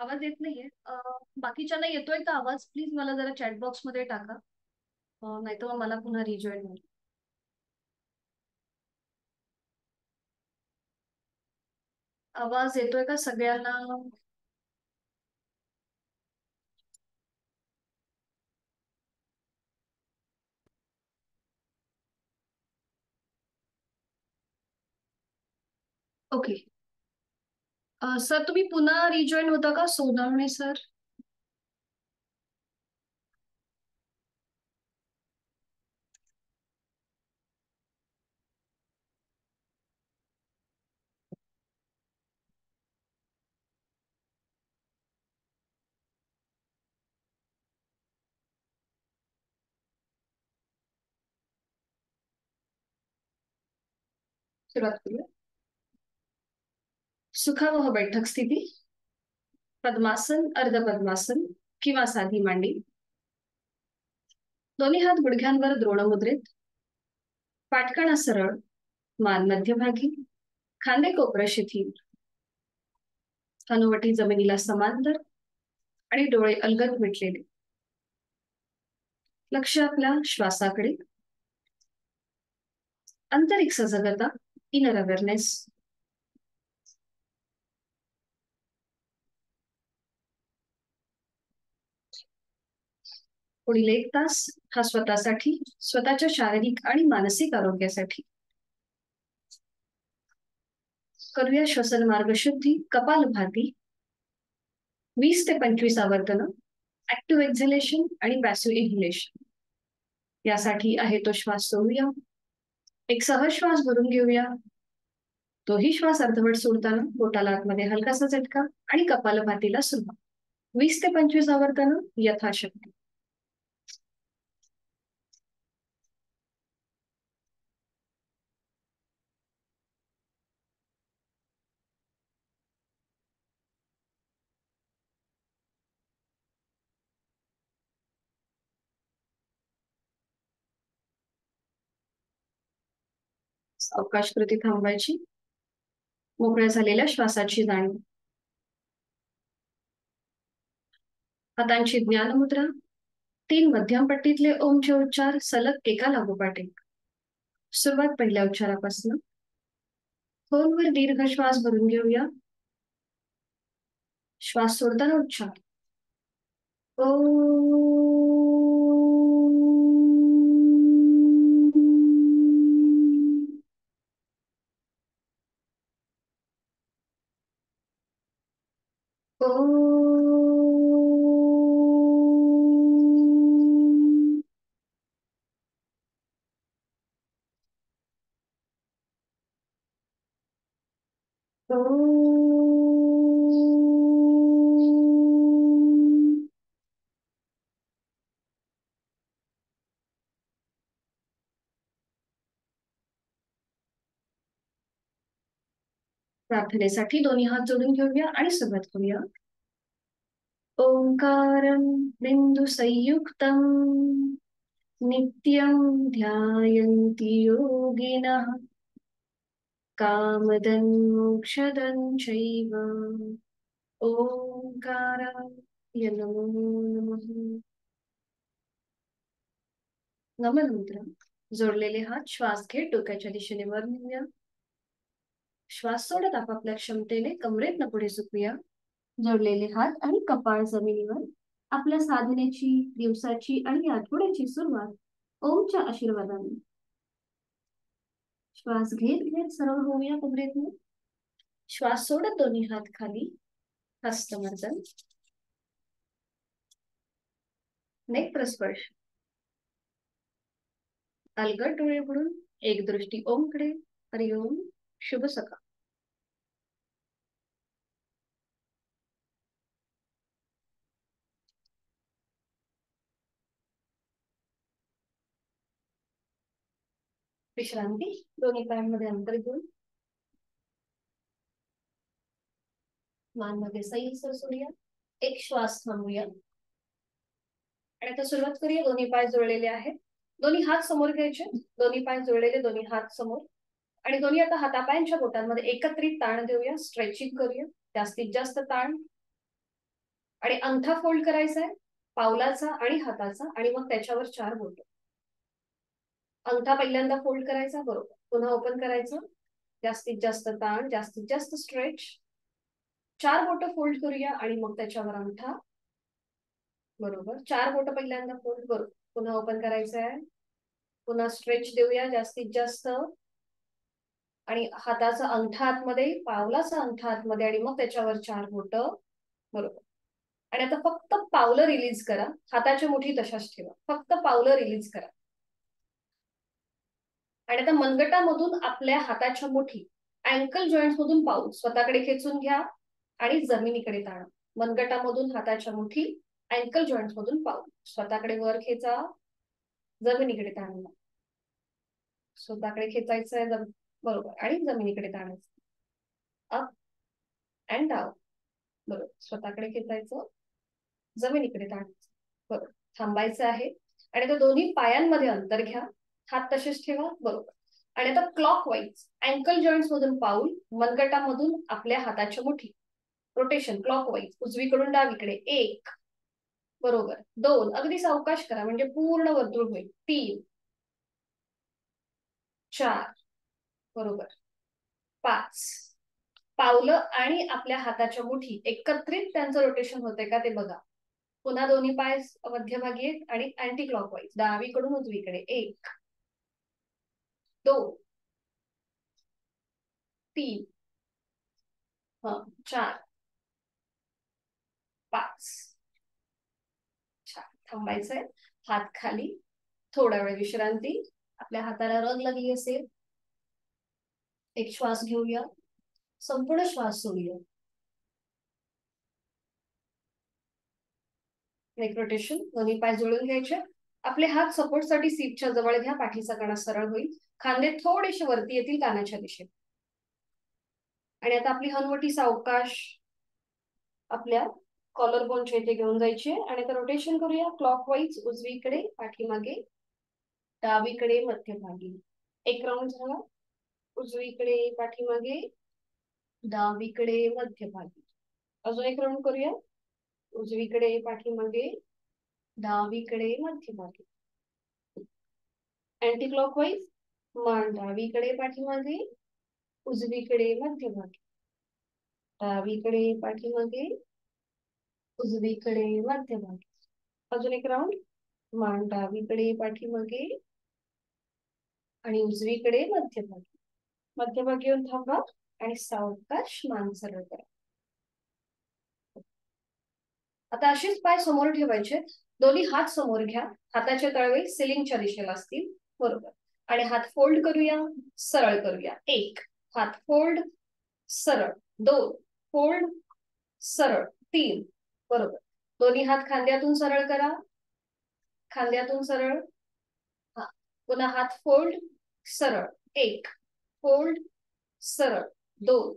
आवाज येत नाहीये. बाकीच्यांना येतोय का आवाज? प्लीज मला जरा चॅट बॉक्स मध्ये टाका. नाहीतर मग मला पुन्हा रिजॉईन होईल. आवाज येतोय का सगळ्यांना? ओके. सर तुम्ही पुन्हा रिजॉईन होता का, सोनावणे सर? सुरुवात करूया. सुखावह बैठक स्थिती. पद्मासन, अर्ध पद्मासन किंवा साधी मांडी. दोन्ही हात गुडघ्यांवर द्रोणमुद्रेत. पाठकणा सरळ, मान मध्यभागी, खांदे कोपरं शिथिल, हनुवटी जमिनीला समांतर आणि डोळे अलगद मिटलेले. लक्ष आपल्या श्वासाकडे. आंतरिक सजगता, इनर अवेअरनेस. पुढील 1 तास हा स्वतःसाठी, स्वतःच्या शारीरिक आणि मानसिक आरोग्यासाठी. करूया श्वसन मार्ग शुद्धी, कपालभाती. 20 ते 25 आवर्तन. ऍक्टिव्ह एक्झिलेशन आणि पॅसिव्ह इन्हेलेशन. यासाठी आहे तो श्वास सोडूया. एक सहज श्वास भरून घेऊया. तोही श्वास अर्धवट सोडताना पोटाला आतमध्ये हलकासा झटका आणि कपालभातीला सुरुवात. 20 ते 25 आवर्तन यथाशक्ती. अवकाश कृती थांबवायची. मोकळ्या झालेल्या श्वासाची जाणीव. हातांची ज्ञान मुद्रा. 3 मध्यम पट्टीतले ओमचे उच्चार सलग एका लागोपाठ एक. सुरुवात पहिल्या उच्चारापासून. खोलवर दीर्घ श्वास भरून घेऊया. श्वास सोडताना उच्चार ओ. ओ. प्रार्थनेसाठी दोन्ही हात जोडून घेऊया आणि सुरुवात करूया. ओंकारं बिंदु संयुक्तं नित्यं ध्यायन्ति योगिनः कामदं मोक्षदं चैव. ओंकाराय नमो नमः. नमन मुद्रा. जोडलेले हात श्वास घेत डोक्याच्या दिशेने वर नेऊया. श्वास सोडत आपापल्या क्षमतेने कमरेतनं पुढे झुकूया. जोडलेले हात आणि कपाळ जमिनीवर. आपल्या साधनेची, दिवसाची आणि आठवड्याची सुरुवात ओमच्या आशीर्वादाने. श्वास घेत घेत सरळ होऊया कमरेतनं. श्वास सोडत दोन्ही हात खाली. हस्तमर्दन. नेक प्रस्पर्श. अलगद डोळे उघडून एक दृष्टी ओमकडे. हरिओम. शुभ सकाळ. विश्रांती. दोन्ही पायांमध्ये अंतर घेऊन मान मध्ये सैल सर सोडूया. एक श्वास थांबूया आणि आता सुरुवात करूया. दोन्ही पाय जोडलेले आहेत. दोन्ही हात समोर घ्यायचे. दोन्ही पाय जोडलेले, दोन्ही हात समोर. आणि दोन्ही आता हातापायांच्या बोटांमध्ये एकत्रित ताण देऊया. स्ट्रेचिंग करूया. जास्तीत जास्त ताण. आणि अंगठा फोल्ड करायचा आहे पावलाचा आणि हाताचा आणि मग त्याच्यावर 4 बोट. अंगठा पहिल्यांदा फोल्ड करायचा, बरोबर. पुन्हा ओपन करायचं, जास्तीत जास्त ताण, जास्तीत जास्त स्ट्रेच. 4 बोट फोल्ड करूया आणि मग त्याच्यावर अंगठा, बरोबर. 4 बोट पहिल्यांदा फोल्ड करू, पुन्हा ओपन करायचं आहे, पुन्हा स्ट्रेच देऊया जास्तीत जास्त आणि हाताचा अंगठा आतमध्ये, पावलाचा अंगठा आतमध्ये आणि मग त्याच्यावर 4 बोट, बरोबर. आणि आता फक्त पावलं रिलीज करा, हाताच्या मुठी तशाच ठेवा, फक्त पावलं रिलीज करा. आणि आता मनगटामधून आपल्या हाताच्या मुठी अँकल जॉईंट मधून पाऊल स्वतःकडे खेचून घ्या आणि जमिनीकडे ताणा. मनगटामधून हाताच्या मुठी अँकल जॉईंट मधून पाऊल स्वतःकडे वर खेचा, जमिनीकडे ताणा. स्वतःकडे खेचायचं आहे, बरोबर, आणि जमिनीकडे ताणायचं. अप अँड डाऊन, बरोबर. स्वतःकडे खेचायचं, जमिनीकडे ताणायचं, बरोबर. थांबायचं आहे आणि आता दोन्ही पायांमध्ये अंतर घ्या, हात तसेच ठेवा, बरोबर. आणि आता क्लॉकवाईज अँकल जॉईंट्स मधून पाऊल, मनगटामधून आपल्या हाताच्या मुठी, रोटेशन क्लॉकवाईज उजवीकडून डावीकडे. 1, बरोबर. 2, अगदी सावकाश करा म्हणजे पूर्ण वर्तुळ होईल. 3, 4, बरोबर. 5, पावलं आणि आपल्या हाताच्या मुठी एकत्रित त्यांचं रोटेशन होते का ते बघा. पुन्हा दोन्ही पाय मध्यभागी आहेत आणि अँटी क्लॉकवाईज डावीकडून उजवीकडे. 1, 2, 3, 4, 5. छान. थांबायचंय, हात खाली, थोडा वेळ विश्रांती. आपल्या हाताला रग लागली असेल, एक श्वास घेऊया, संपूर्ण श्वास सोडूया. नेक रोटेशन, दोन्ही पाय जुळून घ्यायचे. आपले हात सपोर्टसाठी सीटच्या जवळ घ्या, पाठीचा कणा सरळ होईल, खांदे थोडेसे वरती येतील कानाच्या दिशेत. आणि आता आपली हनुवटी सावकाश आपल्या कॉलर बोनच्या इथे घेऊन जायची आणि आता रोटेशन करूया क्लॉकवाईज उजवीकडे, पाठीमागे, डावीकडे, मध्यभागी. एक राऊंड झाला, उजवीकडे, पाठीमागे, डावीकडे, मध्यभागी. अजून एक राऊंड करूया, उजवीकडे, पाठीमागे, डावीकडे, मध्यभागी. अँटी क्लॉकवाईज, मान डावीकडे, पाठीमागे, उजवीकडे, मध्यभागी, डावीकडे, पाठीमागे, उजवीकडे, मध्यभागी. अजून एक राऊंड, मान डावीकडे, पाठीमागे आणि उजवीकडे, मध्यभागी. मध्यभागी येऊन थांबा आणि सावकाश मान सरळ करा. आता अशीच पाय समोर ठेवायचे, दोन्ही हात समोर घ्या, हाताचे तळवे सिलिंगच्या दिशेला असतील, बरोबर. आणि हात फोल्ड करूया, सरळ करूया. 1, हात फोल्ड, सरळ. 2, फोल्ड, सरळ. 3, बरोबर. दोन्ही हात खांद्यातून सरळ करा, खांद्यातून सरळ. हा, पुन्हा हात फोल्ड, सरळ. 1, फोल्ड, सरळ. 2,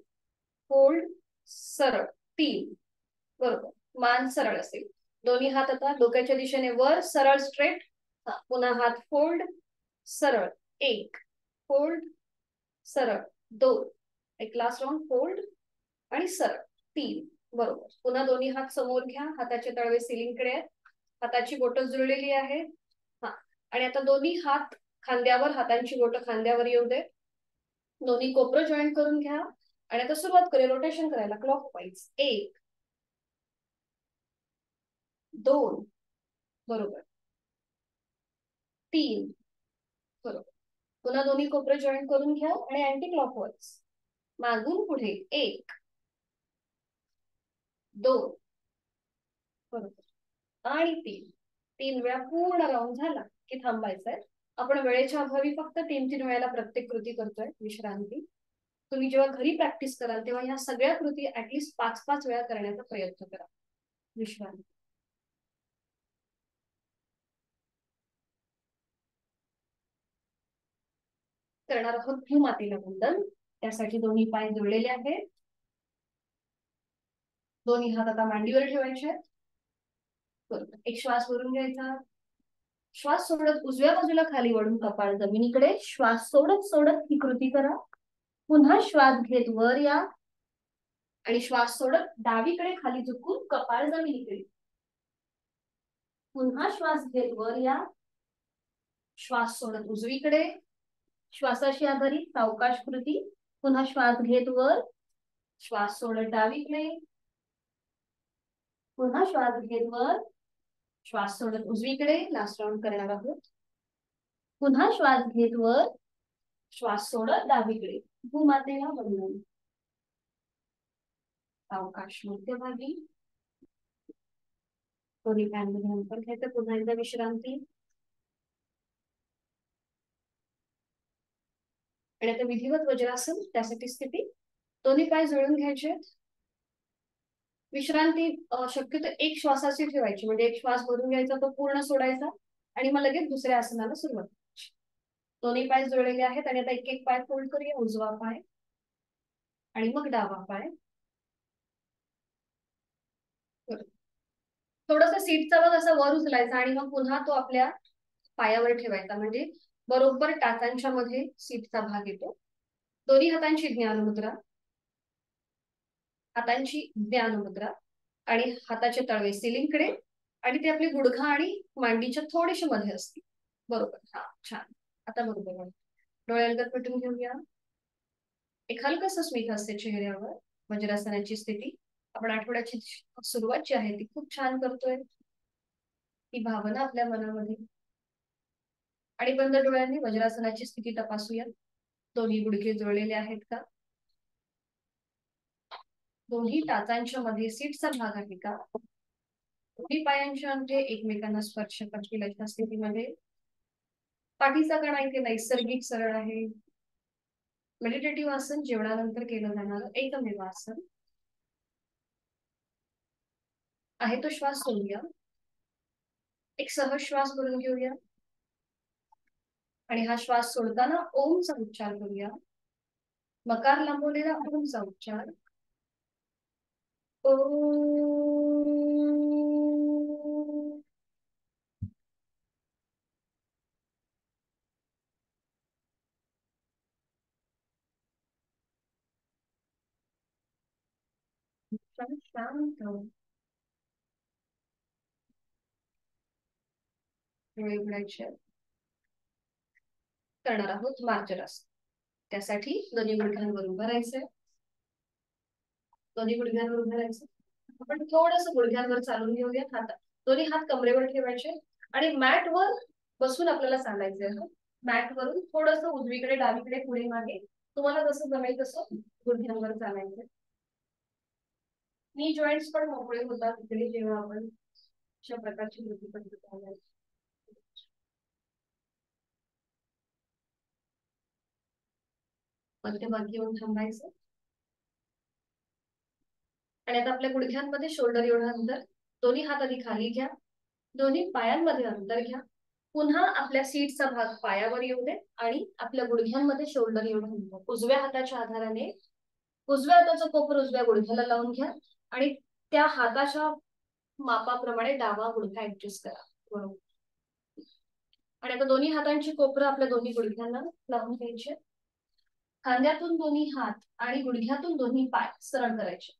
फोल्ड, सरळ. 3, बरोबर. मान सरळ असेल, दोन्ही हात आता डोक्याच्या दिशेने वर, सरळ, स्ट्रेट. पुन्हा हात फोल्ड, सरळ. 1, फोल्ड, सरळ. 2, एक लास्ट राऊंड, फोल्ड आणि सरळ. 3, बरोबर. पुन्हा दोन्ही हात समोर घ्या, हाताचे तळवे सिलिंगकडे आहेत, हाताची बोटं जुळलेली आहेत. हा, आणि आता दोन्ही हात खांद्यावर, हातांची बोटं खांद्यावर येऊ दे. दोन्ही कोपरं जॉईंट करून घ्या आणि आता सुरुवात करूया रोटेशन करायला क्लॉकवाईज. 1, 2, बरोबर. 3, बरोबर. पुन्हा दोन्ही कोपरे जॉईंट करून घ्या आणि अँटी क्लॉकवाईज मागून पुढे. 1, 2, बरोबर, आणि 3. 3 वेळा पूर्ण राऊंड झाला की थांबायचंय. आपण वेळेच्या अभावी फक्त 3-3 वेळेला प्रत्येक कृती करतोय, विश्रांती. तुम्ही जेव्हा घरी प्रॅक्टिस कराल तेव्हा ह्या सगळ्या कृती ऍटलीस्ट 5-5 वेळा करण्याचा प्रयत्न करा, विश्रांती. करणार आहोत भूमातेला वंदन. त्यासाठी दोन्ही पाय जुळलेले आहेत, दोन्ही हात आता मांडीवर ठेवायचे आहेत, बरोबर. एक श्वास भरून घ्यायचा, श्वास सोडत उजव्या बाजूला खाली वळून कपाळ जमिनीकडे, श्वास सोडत सोडत ही कृती करा. पुन्हा श्वास घेत वर या आणि श्वास सोडत डावीकडे खाली झुकून कपाळ जमिनीकडे. पुन्हा श्वास घेत वर या. श्वास सोडत उजवीकडे. श्वासाशी आधारित सावकाश कृती. पुन्हा श्वास घेत वर. श्वास सोडत डावीकडे. पुन्हा श्वास घेत वर. श्वास सोडत उजवीकडे. लास्ट राउंड करणार आहोत. पुन्हा श्वास घेत वर. श्वास सोडत डावीकडे. भूमातेला वंदन. सावकाश मध्यभागी. दोन्ही पायांमध्ये अंतर घ्यायचं. पुन्हा एकदा विश्रांती. आणि आता विधिवत वज्रासन. त्यासाठी स्थिती दोन्ही पाय जुळून घ्यायचे. विश्रांती शक्यतो एक श्वासाची ठेवायची. म्हणजे एक श्वास भरून घ्यायचा, तो पूर्ण सोडायचा आणि मग लगेच दुसऱ्या आसनाला सुरुवात करायची. दोन्ही पाय जुळलेले आहेत आणि आता एक एक पाय फोल्ड करूया. उजवा पाय आणि मग डावा पाय. थोडस सीटचा बघ असा वर उचलायचा आणि मग पुन्हा तो आपल्या पायावर ठेवायचा. म्हणजे बरोबर टाचांच्या मध्ये सीटचा भाग येतो. दोन्ही हातांची ज्ञान मुद्रा. हातांची ज्ञान मुद्रा आणि हाताचे तळवे सिलिंगकडे आणि ते आपले गुडघा आणि मांडीच्या थोडेसे मध्ये असतील. बरोबर. हा छान. आता बरोबर. डोळे अलगद मिटून घेऊया. एक हलकस स्मित असते चेहऱ्यावर. वज्रासनाची स्थिती. आपण आठवड्याची सुरुवात जी आहे ती खूप छान करतोय. ती भावना आपल्या मनामध्ये. आणि बंद डोळ्यांनी वज्रासनाची स्थिती तपासूया. दोन्ही गुडघे जुळलेले आहेत का? दोन्ही टाचांच्या मध्ये सीटचा भाग आहे का? दोन्ही पायांच्या अंगे एकमेकांना स्पर्श करतील अशा स्थितीमध्ये. पाठीचा कणा इथे नैसर्गिक सरळ आहे. मेडिटेटिव्ह आसन जेवणानंतर केलं जाणारं एकमेव आसन आहे. तो श्वास सोडूया. एक सहज श्वास भरून घेऊया आणि हा श्वास सोडताना ओमचा उच्चार करूया. मकार लांबवलेला ओमचा उच्चार. शांत डोळे उघडायचे. करणार आहोत मार्जरासन. त्यासाठी दोन्ही गुडघ्यांवर उभं राहायचंय. दोन्ही गुडघ्यांवर उभं राहायचं. आपण थोडस गुडघ्यांवर चालून घेऊया. हात दोन्ही हात कमरेवर ठेवायचे आणि मॅट वर बसून आपल्याला चालायचंय. मॅट वरून थोडस उजवीकडे डावीकडे पुढे मागे तुम्हाला जसं जमेल तसं गुडघ्यांवर चालायचंय. नी जॉईंट्स पण मोकळे होतात इकडे जेव्हा आपण अशा प्रकारची कृती पद्धत चालायची. मध्यभागी येऊन थांबायचं. आणि आता आपल्या गुडघ्यांमध्ये शोल्डर एवढं अंतर. दोन्ही हात आधी खाली घ्या. दोन्ही पायांमध्ये अंतर घ्या. पुन्हा आपल्या सीटचा भाग पायावर येऊ दे आणि आपल्या गुडघ्यांमध्ये शोल्डर एवढं अंतर. उजव्या हाताच्या आधाराने उजव्या हाताचं कोपर उजव्या गुडघ्याला लावून घ्या आणि त्या हाताच्या मापाप्रमाणे डावा गुडघा ऍडजस्ट करा. बरोबर. आणि आता दोन्ही हातांची कोपरं आपल्या दोन्ही गुडघ्यांना लावून घ्यायचे. खांद्यातून दोन्ही हात आणि गुडघ्यातून दोन्ही पाय सरळ करायचे.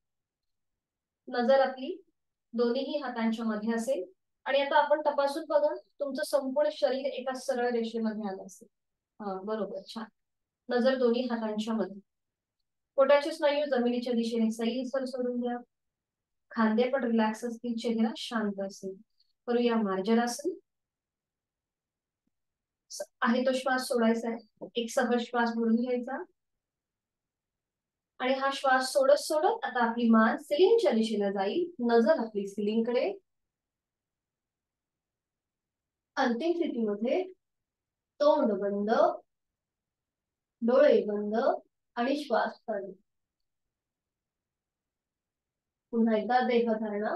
नजर आपली दोन्ही हातांच्या मध्ये असेल. आणि आता आपण तपासून बघा तुमचं संपूर्ण शरीर एका सरळ रेषेमध्ये आलं असेल. हा बरोबर. छान. नजर दोन्ही हातांच्या मध्ये. पोटाचे स्नायू जमिनीच्या दिशेने सैलसर सोडून द्या. खांदे पण रिलॅक्स असतील. चेहरा शांत असेल. करूया मार्जरासन. आहे तो श्वास सोडायचा आहे. एक सहज श्वास भरून घ्यायचा आणि हा श्वास सोडत सोडत आता आपली मान सिलिंगच्या दिशेला जाईल. नजर आपली सिलिंगकडे. अंतिम स्थितीमध्ये तोंड बंद, डोळे बंद आणि श्वास चालू. पुन्हा एकदा देहधारणा.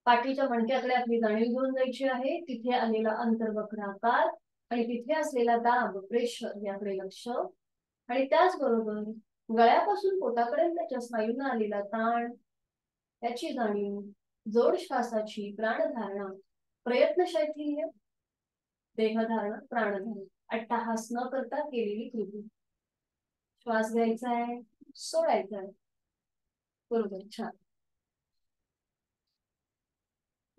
पाठीच्या मणक्याकडे आपली जाणीव घेऊन जायची आहे. तिथे आलेला अंतर्वक्राकार आणि तिथे असलेला दाब प्रेशर याकडे लक्ष. आणि त्याचबरोबर गळ्यापासून पोटापर्यंत त्याच्या स्नायूंना आलेला ताण त्याची जाणीव. जोड श्वासाची प्राणधारणा. प्रयत्न शैथिल्य. देहधारणा प्राणधारणा. अट्टहास न करता केलेली कृती. श्वास घ्यायचा आहे. सोडायचा आहे. बरोबर, छान.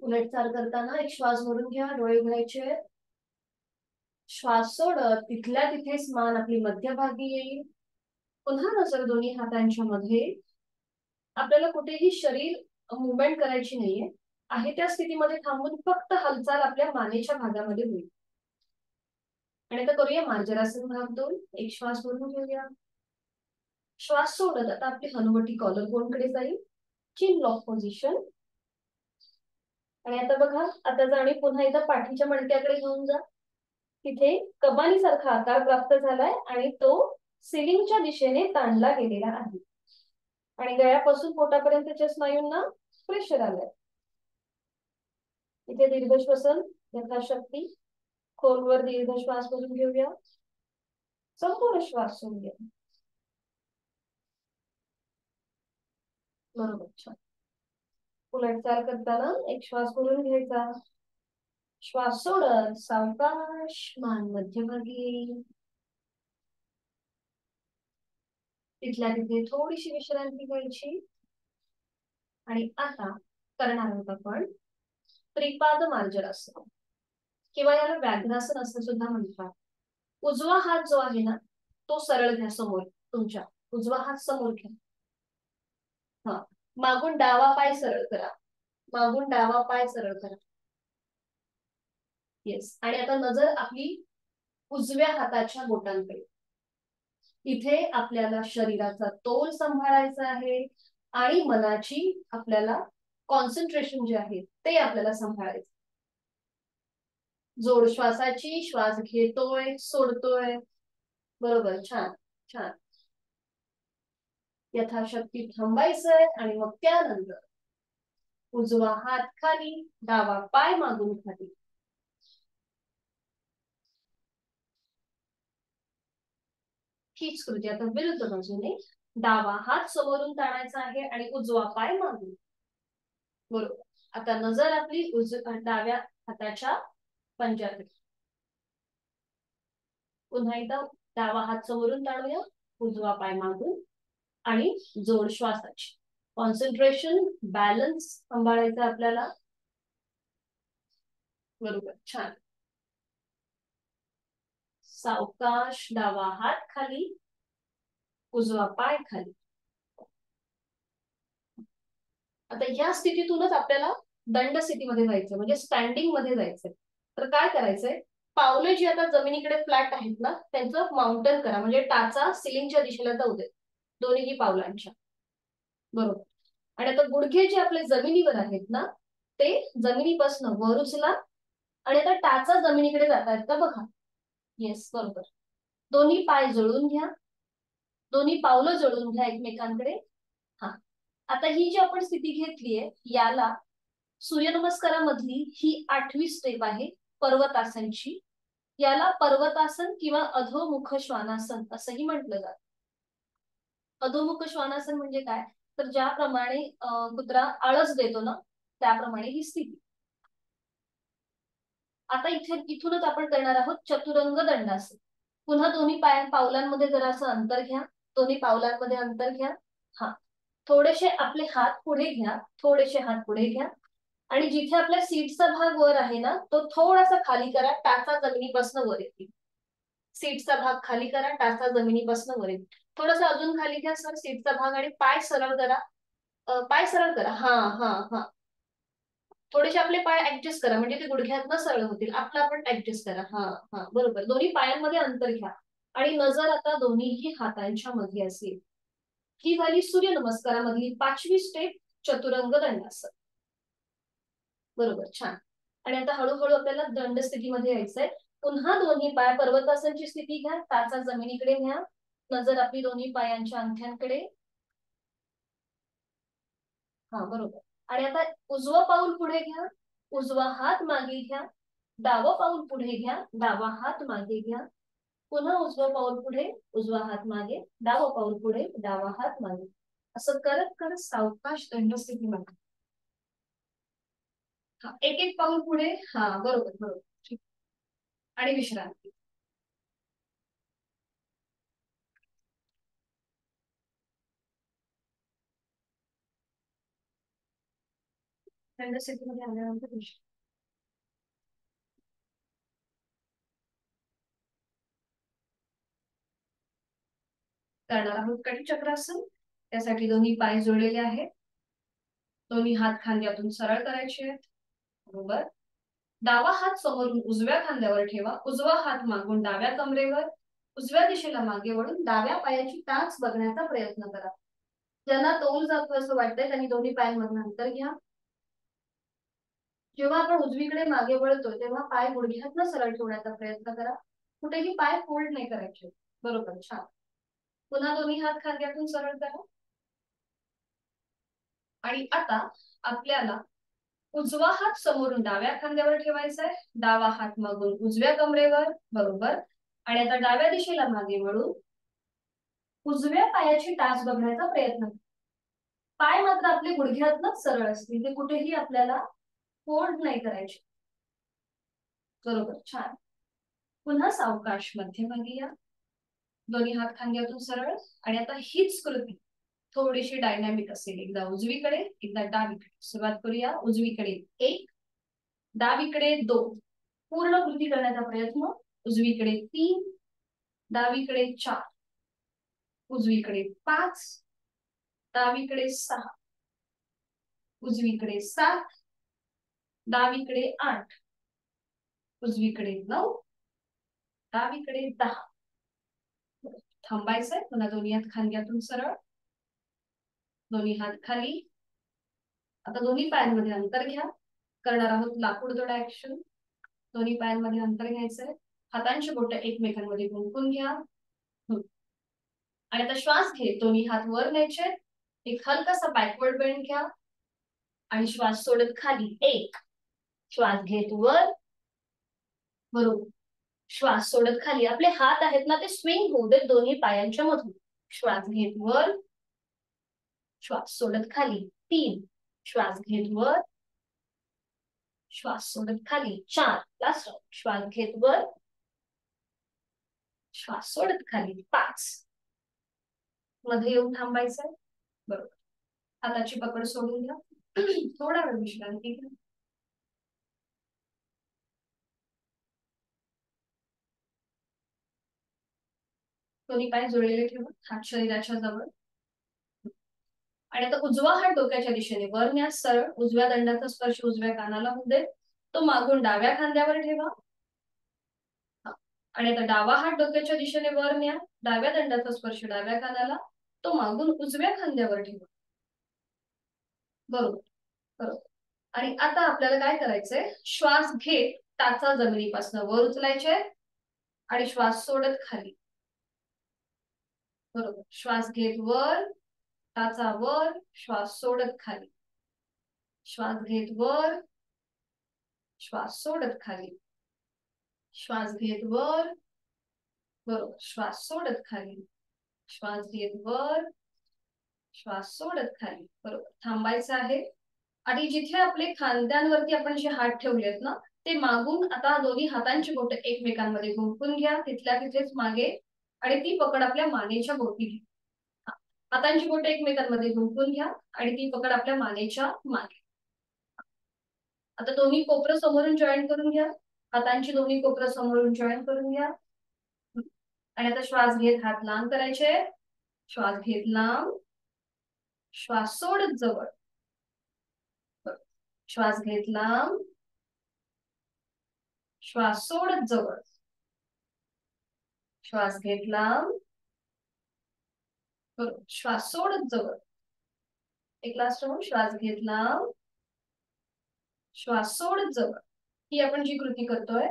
उलटचाल करताना एक श्वास भरून घ्या, डोळे उघडायचे. श्वास सोडत तिथल्या तिथेच मान आपली मध्यभागी येईल. पुन्हा नजर दोन्ही हातांच्या मध्ये. आपल्याला कुठेही शरीर मुवमेंट करायची नाहीये. आहे त्या स्थितीमध्ये थांबून फक्त हालचाल आपल्या मानेच्या भागामध्ये होईल. आणि आता करूया मार्जरासन भाग 2. एक श्वास भरून घेऊया. श्वास सोडत आता आपली हनुवटी कॉलर बोन कडे जाईल. चिन लॉक पोझिशन. आणि आता बघा, आता जाणे पुन्हा एकदा पाठीच्या मणक्याकडे घेऊन जा. तिथे कमानी सारखा आकार प्राप्त झालाय आणि तो सिलिंगच्या दिशेने ताणला गेलेला आहे. आणि गळ्यापासून पोटापर्यंतच्या स्नायूंना प्रेशर आलंय. इथे दीर्घ श्वसन यथाशक्ती. खोलवर दीर्घ श्वास भरून घेऊया. संपूर्ण श्वास सोडूया. बरोबर, छान. उलटचाल करताना एक श्वास भरून घ्यायचा. श्वास सोडत सावकाश मान मध्यभागी. तिथल्या तिथे थोडीशी विश्रांती घ्यायची. आणि आता करणार आहोत आपण त्रिपाद मार्जरासन किंवा याला व्याघ्रासन असं सुद्धा म्हणतात. उजवा हात जो आहे ना, तो सरळ घ्या समोर. तुमच्या उजवा हात समोर घ्या. हा, मागून डावा पाय सरळ करा. मागून डावा पाय सरळ करा. येस. आणि आता नजर आपली उजव्या हाताच्या बोटांकडे. इथे आपल्याला शरीराचा तोल सांभाळायचा आहे आणि मनाची आपल्याला कॉन्सन्ट्रेशन जे आहे ते आपल्याला सांभाळायचं. जोड श्वासाची. श्वास घेतोय, सोडतोय. बरोबर, छान छान. यथाशक्ती थांबायचंय आणि मग त्यानंतर उजवा हात खाली, डावा पाय मागून खाली. हीच कृती आता विरुद्ध बाजूने. डावा हात समोरून ताणायचा आहे आणि उजवा पाय मागून. बरोबर. आता नजर आपली डाव्या हाताच्या पंजाकडे. पुन्हा एकदा डावा हात समोरून ताणूया, उजवा पाय मागून. आणि जोड श्वासाची कॉन्सन्ट्रेशन, बॅलन्स सांभाळायचा आपल्याला. बरोबर, छान. सावकाश डावा हात खाली, उजवा पाय खाली. आता या स्थितीतूनच आपल्याला दंड स्थितीमध्ये जायचं, म्हणजे स्टँडिंग मध्ये जायचंय. तर काय करायचंय, पावले जी आता जमिनीकडे फ्लॅट आहेत ना, त्यांचं माउंटन करा, म्हणजे टाचा सिलिंगच्या दिशेला जाऊ दे दोन्ही पावलांच्या. बरोबर. आणि आता गुडघे जे आपले जमिनीवर आहेत ना, ते जमिनीपासून वर उचला. आणि आता टाचा जमिनीकडे जात आहेत का बघा. येस, बरोबर. दोन्ही पाय जोडून घ्या. दोन्ही पावलं जोडून घ्या एकमेकांकडे. हा, आता ही जी आपण स्थिती घेतलीये, याला सूर्यनमस्कारामधली ही 8वी स्टेप आहे पर्वतासनची. याला पर्वतासन किंवा अधोमुख श्वानासन असंही म्हटलं जातं. अधोमुख श्वानासन म्हणजे काय, तर ज्याप्रमाणे कुत्रा आळस देतो ना, त्याप्रमाणे ही स्थिती. आता इथूनच आपण करणार आहोत चतुरंग दंडासन. पुन्हा दोन्ही पावलांमध्ये जरा असं अंतर घ्या. दोन्ही पावलांमध्ये अंतर घ्या. हा, थोडेसे आपले हात पुढे घ्या. थोडेसे हात पुढे घ्या. आणि जिथे आपल्या सीटचा भाग वर आहे ना, तो थोडासा खाली करा. टाचा जमिनीपासून वर येतील. सीटचा भाग खाली करा. टाचा जमिनीपासून वर येतील. थोडासा अजून खाली घ्या सर सीटचा भाग. आणि पाय सरळ करा. पाय सरळ करा. हा हा हा, थोडेसे आपले पाय ऍडजस्ट करा, म्हणजे ते गुडघ्यातनं सरळ होतील. आपलं आपण ऍडजस्ट करा. हा हा, बरोबर. दोन्ही पायांमध्ये अंतर घ्या. आणि नजर आता दोन्हीही हातांच्या मध्ये असेल. ही झाली सूर्यनमस्कारामधली 5वी स्टेप, चतुरंग दंडासन. बरोबर, छान. आणि आता हळूहळू आपल्याला दंड स्थितीमध्ये यायचंय. पुन्हा दोन्ही पाय पर्वतासनची स्थिती घ्या. टाचा जमिनीकडे घ्या. नजर आपली दोन्ही पायांच्या अंगठ्यांकडे. हा, बरोबर. आणि आता उजवं पाऊल पुढे घ्या. उजवा हात मागे घ्या. डावं पाऊल पुढे घ्या. डावा हात मागे घ्या. पुन्हा उजवं पाऊल पुढे, उजवा हात मागे. डावं पाऊल पुढे, डावा हात मागे. असं करत करत सावकाश दंड स्थितीमध्ये. हा, एक एक पाऊल पुढे. हा, बरोबर बरोबर, ठीक. आणि विश्रांती. थंड स्थितीमध्ये आल्यानंतर करणार आहोत कटी चक्रासन. त्यासाठी दोन्ही पाय जोडलेले आहेत. दोन्ही हात खांद्यातून सरळ करायचे आहेत. बरोबर. डावा हात समोरून उजव्या खांद्यावर ठेवा. उजवा हात मागून डाव्या कमरेवर. उजव्या दिशेला मागे वळून डाव्या पायाची टाच बघण्याचा प्रयत्न करा. ज्यांना तोल जातो असं वाटतंय त्यांनी दोन्ही पायांमधून अंतर घ्या. जेव्हा आपण उजवीकडे मागे वळतो तेव्हा पाय गुडघ्यातनं सरळ ठेवण्याचा प्रयत्न करा. कुठेही पाय फोल्ड नाही करायचे. बरोबर. छान. पुन्हा दोन्ही हात खांद्यातून सरळ करा. आणि आता आपल्याला उजवा हात समोरून डाव्या खांद्यावर ठेवायचा आहे. डावा हात मागून उजव्या कमरेवर. बरोबर. आणि आता डाव्या दिशेला मागे वळून उजव्या पायाची टाच बघण्याचा प्रयत्न करा. पाय मात्र आपले गुडघ्यातनच सरळ असतील. ते कुठेही आपल्याला फोल्ड नाही करायचे. बरोबर. छान. पुन्हा सावकाश मध्यभागी या. दोन्ही हात खांद्यातून सरळ. आणि आता हीच कृती थोडीशी डायनॅमिक असेल. एकदा उजवीकडे एकदा डावीकडे. सुरुवात करूया. उजवीकडे 1, डावीकडे 2. पूर्ण कृती करण्याचा प्रयत्न. उजवीकडे 3, डावीकडे 4, उजवीकडे 5, डावीकडे 6, उजवीकडे 7, डावीकडे 8, उजवीकडे 9, डावीकडे 10. थांबायचंय. पुन्हा दोन्ही हात खांद्यातून सरळ. दोन्ही हात खाली. आता दोन्ही पायांमध्ये अंतर घ्या. करणार आहोत लाकूड तोडा ऍक्शन. दोन्ही पायांमध्ये अंतर घ्यायचंय. हातांची बोटं एकमेकांमध्ये गुंफून घ्या. आणि आता श्वास घेत दोन्ही हात वर न्यायचे. एक हलकासा बॅकवर्ड बेंड घ्या. आणि श्वास सोडत खाली. 1. श्वास घेत वर. बरोबर. श्वास सोडत खाली. आपले हात आहेत ना ते स्विंग होऊ देत दोन्ही पायांच्या मधून. श्वास घेत वर. श्वास सोडत खाली. 3. श्वास घेत वर. श्वास सोडत खाली. 4. Last round. श्वास घेत वर. श्वास सोडत खाली. 5. मध्ये येऊन थांबायचंय. बरोबर. हाताची पकड सोडून घ्या. थोडा वेळ विश्रांती घ्या. दोन्ही पाय जोडलेले ठेवा. हात शरीराच्या जवळ. आणि आता उजवा हात डोक्याच्या दिशेने वर न्या. सरळ. उजव्या दंडाचा स्पर्श उजव्या कानाला होऊ दे. तो मागून डाव्या खांद्यावर ठेवा. आणि आता डावा हात डोक्याच्या दिशेने वर न्या. डाव्या दंडाचा स्पर्श डाव्या कानाला. तो मागून उजव्या खांद्यावर ठेवा. बरोबर. बरोबर. आणि आता आपल्याला काय करायचंय. श्वास घेत टाचा जमिनीपासून वर उचलायचे. आणि श्वास सोडत खाली. बरोबर. श्वास घेत वर. टाचा वर. श्वास सोडत खाली. श्वास घेत वर. श्वास सोडत खाली. श्वास घेत वर. बरोबर. श्वास सोडत खाली. श्वास घेत वर. श्वास सोडत खाली. बरोबर. थांबायचं आहे. आणि जिथे आपले खांद्यांवरती आपण जे हात ठेवलेत ना ते मागून आता दोन्ही हातांची बोटं एकमेकांमध्ये गुंफून घ्या. तिथल्या तिथेच मागे. आणि ती पकड आपल्या मानेच्या भोवती घ्या. हातांची बोटं एकमेकांमध्ये गुंफून घ्या. आणि ती पकड आपल्या मानेच्या मागे. आता दोन्ही कोपरं समोरून जॉईन करून घ्या. हातांची दोन्ही कोपरं समोरून जॉईन करून घ्या. आणि आता श्वास घेत हात लांब करायचे. श्वास घेत लांब. श्वास सोडत जवळ. श्वास घेत लांब. श्वास सोडत जवळ. श्वास घेत लांब. बरोबर. श्वास सोडत जवळ. एक लास्ट राऊंड. श्वास घेत लांब. श्वास सोडत जवळ. ही आपण जी कृती करतोय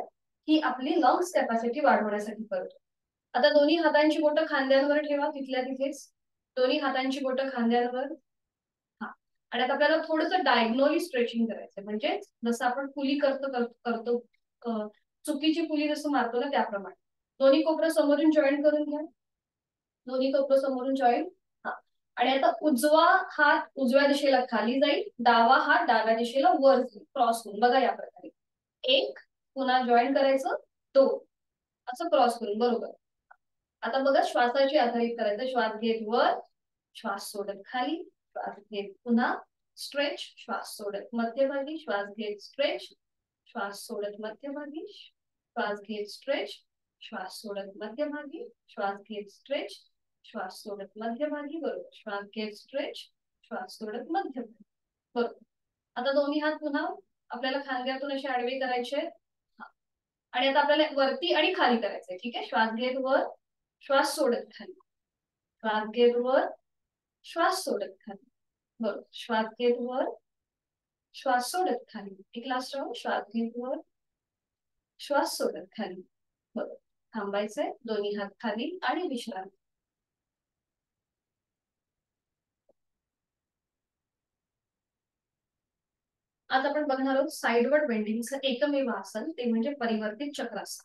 ही आपली लंग्स कॅपॅसिटी वाढवण्यासाठी करतो. आता दोन्ही हातांची बोटं खांद्यांवर ठेवा. तिथल्या तिथेच. दोन्ही हातांची बोटं खांद्यांवर. हा. आणि आता आपल्याला थोडंसं डायग्नोली स्ट्रेचिंग करायचंय. म्हणजे जसं आपण पुली करतो चुकीची पुली जसं मारतो ना त्याप्रमाणे. दोन्ही कोपरं समोरून जॉईन करून घ्या. दोन्ही कोपरं समोरून जॉईन. आणि आता उजवा हात उजव्या दिशेला खाली जाईल. डावा हात डाव्या दिशेला वर जाईल. क्रॉस करून. बघा या प्रकारे. 1. पुन्हा जॉईन करायचं. 2. असं क्रॉस करून. बरोबर. आता बघा श्वासाची आधारित करायचं. श्वास घेत वर. श्वास सोडत खाली. श्वास घेत पुन्हा. स्ट्रेच, श्वास सोडत मध्यभागी, श्वास घेत स्ट्रेच, श्वास सोडत मध्यभागी, श्वास घेत स्ट्रेच, श्वास सोडत मध्यभागी, श्वास घेत स्ट्रेच, श्वास सोडत मध्यभागी, बरोबर. श्वास घेत स्ट्रेच, श्वास सोडत मध्यभागी, बरोबर. आता दोन्ही हात पुन्हा आपल्याला खांद्यातून असे आडवे करायचे, आणि आता आपल्याला वरती आणि खाली करायचंय. ठीक आहे. श्वास घेत वर, श्वास सोडत खाली, श्वास घेत वर, श्वास सोडत खाली, बरोबर. श्वास घेत वर, श्वास सोडत खाली. एक लास्ट राऊंड. श्वास घेत वर, श्वास सोडत खाली, बरोबर. थांबायचंय. दोन्ही हात खाली आणि विश्रांती. आज आपण बघणार आहोत साइडवर्ड बेंडिंगचं एकमेव आसन, ते म्हणजे परिवर्तित चक्रासन.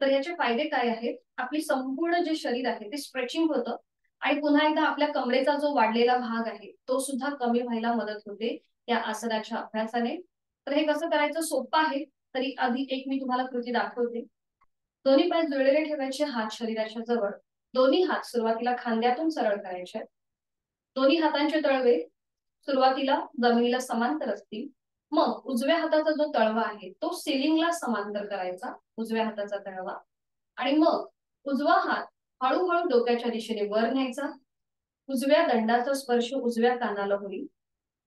तर याचे फायदे काय आहेत? आपली संपूर्ण जे शरीर आहे ते स्ट्रेचिंग होतं, आणि पुन्हा एकदा आपल्या कमरेचा जो वाढलेला भाग आहे तो सुद्धा कमी व्हायला मदत होते या आसनाच्या अभ्यासाने. तर हे कसं करायचं? सोपं आहे. तरी आधी एक मी तुम्हाला कृती दाखवते. दोन्ही पाय जुळलेले ठेवायचे, हात शरीराच्या जवळ. दोन्ही हात सुरुवातीला खांद्यातून सरळ करायचे. दोन्ही हातांचे तळवे सुरुवातीला जमिनीला समांतर असतील. मग उजव्या हाताचा जो तळवा आहे तो सिलिंगला समांतर करायचा, उजव्या हाताचा तळवा. आणि मग उजवा हात हळूहळू डोक्याच्या दिशेने वर न्यायचा. उजव्या दंडाचा स्पर्श उजव्या कानाला होईल,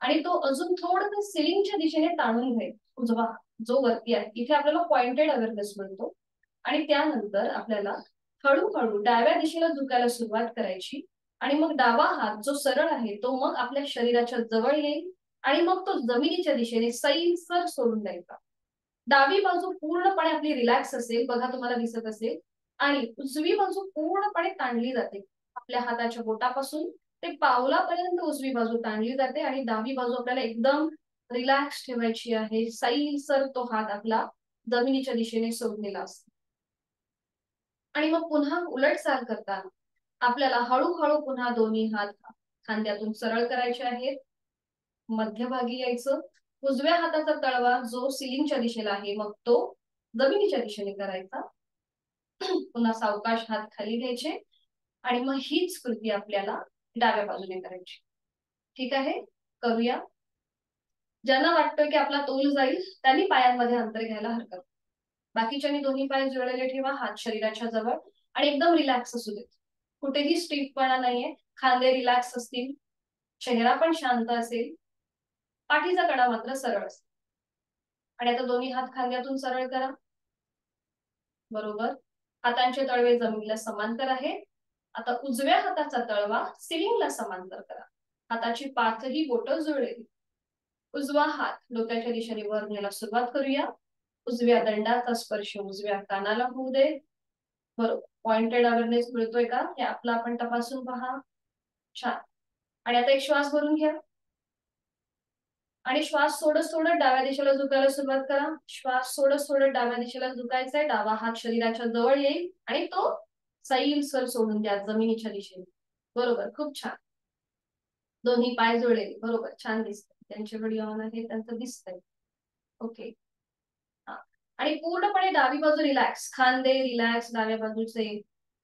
आणि तो अजून थोडं सिलिंगच्या दिशेने ताणून घ्यायचा उजवा जो वरती आहे. इथे आपल्याला पॉइंटेड अवेअरनेस मिळतो. आणि त्यानंतर आपल्याला हळूहळू डाव्या दिशेला झुकायला सुरुवात करायची, आणि मग डावा हात जो सरळ आहे तो मग आपल्या शरीराच्या जवळ येईल, आणि मग तो जमिनीच्या दिशेने सैलसर सोडून द्यायचा. डावी बाजू पूर्णपणे आपली रिलॅक्स असेल, बघा तुम्हाला दिसत असेल, आणि उजवी बाजू पूर्णपणे ताणली जाते. आपल्या हाताच्या बोटापासून ते पावलापर्यंत उजवी बाजू ताणली जाते, आणि डावी बाजू आपल्याला एकदम रिलॅक्स ठेवायची आहे. सैलसर तो हात आपला जमिनीच्या दिशेने सोडलेला असतो. आणि मग पुन्हा उलट चाल करताना आपल्याला हळूहळू पुन्हा दोन्ही हात खांद्यातून सरळ करायचे आहेत. मध्यभागी यायचं. उजव्या हाताचा तळवा जो सिलिंगच्या दिशेला आहे मग तो जमिनीच्या दिशेने करायचा. पुन्हा सावकाश हात खाली घ्यायचे, आणि मग हीच कृती आपल्याला डाव्या बाजूने करायची. ठीक आहे. करूया. ज्यांना वाटतं की आपला तोल जाईल त्यांनी पायांमध्ये अंतर घ्यायला हरकत. बाकीच्यांनी दोन्ही पाय जुळलेले ठेवा, हात शरीराच्या जवळ, आणि एकदम रिलॅक्स असू देत. कुठेही स्टिफपणा नाहीये. खांदे रिलॅक्स असतील, चेहरा पण शांत असेल, पाठीचा कडा मात्र सरळ असेल. आणि आता दोन्ही हात खांद्यातून सरळ करा. बरोबर. हातांचे तळवे जमिनीला समांतर आहे. आता उजव्या हाताचा तळवा सिलिंगला समांतर करा. हाताची पाचही बोटं जुळलेली. उजवा हात डोक्याच्या दिशेने वर न्यायला सुरुवात करूया. उजव्या दंडाचा स्पर्श उजव्या कानाला होऊ दे. बरोबर. पॉइंटेड अवेअरनेस मिळतोय का हे आपला आपण तपासून पहा. छान. आणि आता एक श्वास भरून घ्या, आणि श्वास सोडत सोडत डाव्या दिशेला झुकायला सुरुवात करा. श्वास सोडत सोडत डाव्या दिशेला झुकायचंय. डावा हात शरीराच्या जवळ येईल, आणि तो सैलसर सोडून द्या जमिनीच्या दिशेने. बरोबर. खूप छान. दोन्ही पाय जुळले. बरोबर. छान दिसतंय. त्यांचे व्हिडिओ ऑन आहे, त्यांचं दिसतंय. ओके. आणि पूर्णपणे डावी बाजू रिलॅक्स, खांदे रिलॅक्स डाव्या बाजूचे,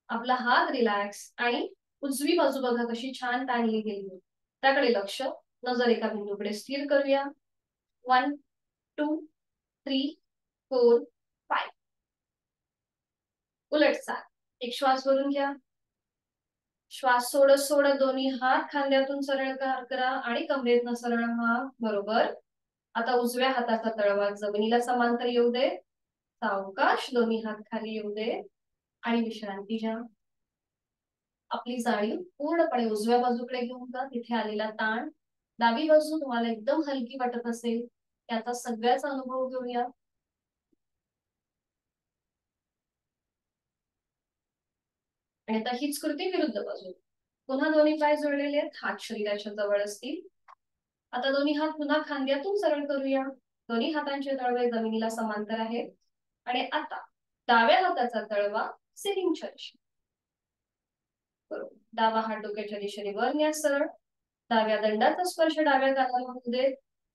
आपला हात रिलॅक्स, आणि उजवी बाजू बघा कशी छान ताणली गेली. त्याकडे लक्ष. नजर एका बिंदूकडे स्थिर करूया. 1 2 3 4 5. उलट चाल. एक श्वास भरून घ्या. श्वास सोडत सोडत दोन्ही हात खांद्यातून सरळ करा, आणि कमरेतनं सरळ व्हा. बरोबर. आता उजव्या हाताचा तळवा जमिनीला समांतर येऊ दे. सावकाश दोन्ही हात खाली येऊ दे, आणि विश्रांती घ्या. आपली जाळी पूर्णपणे उजव्या बाजूकडे घेऊन जा. तिथे आलेला ताण डावी बाजू तुम्हाला एकदम हलकी वाटत असेल त्याचा सगळ्याचा अनुभव घेऊया. आणि आता हीच कृती विरुद्ध बाजू. पुन्हा दोन्ही पाय जुळलेले आहेत, हात शरीराच्या जवळ असतील. आता दोन्ही हात पुन्हा खांद्यातून सरळ करूया. दोन्ही हातांचे तळवे जमिनीला समांतर आहेत. आणि आता डाव्या हाताचा तळवा सिलिंगच्या दिशेने. बरोबर. डावा हात डोक्याच्या दिशेने वर न्या सरळ. डाव्या दंडाचा स्पर्श डाव्या कानाला होऊ दे.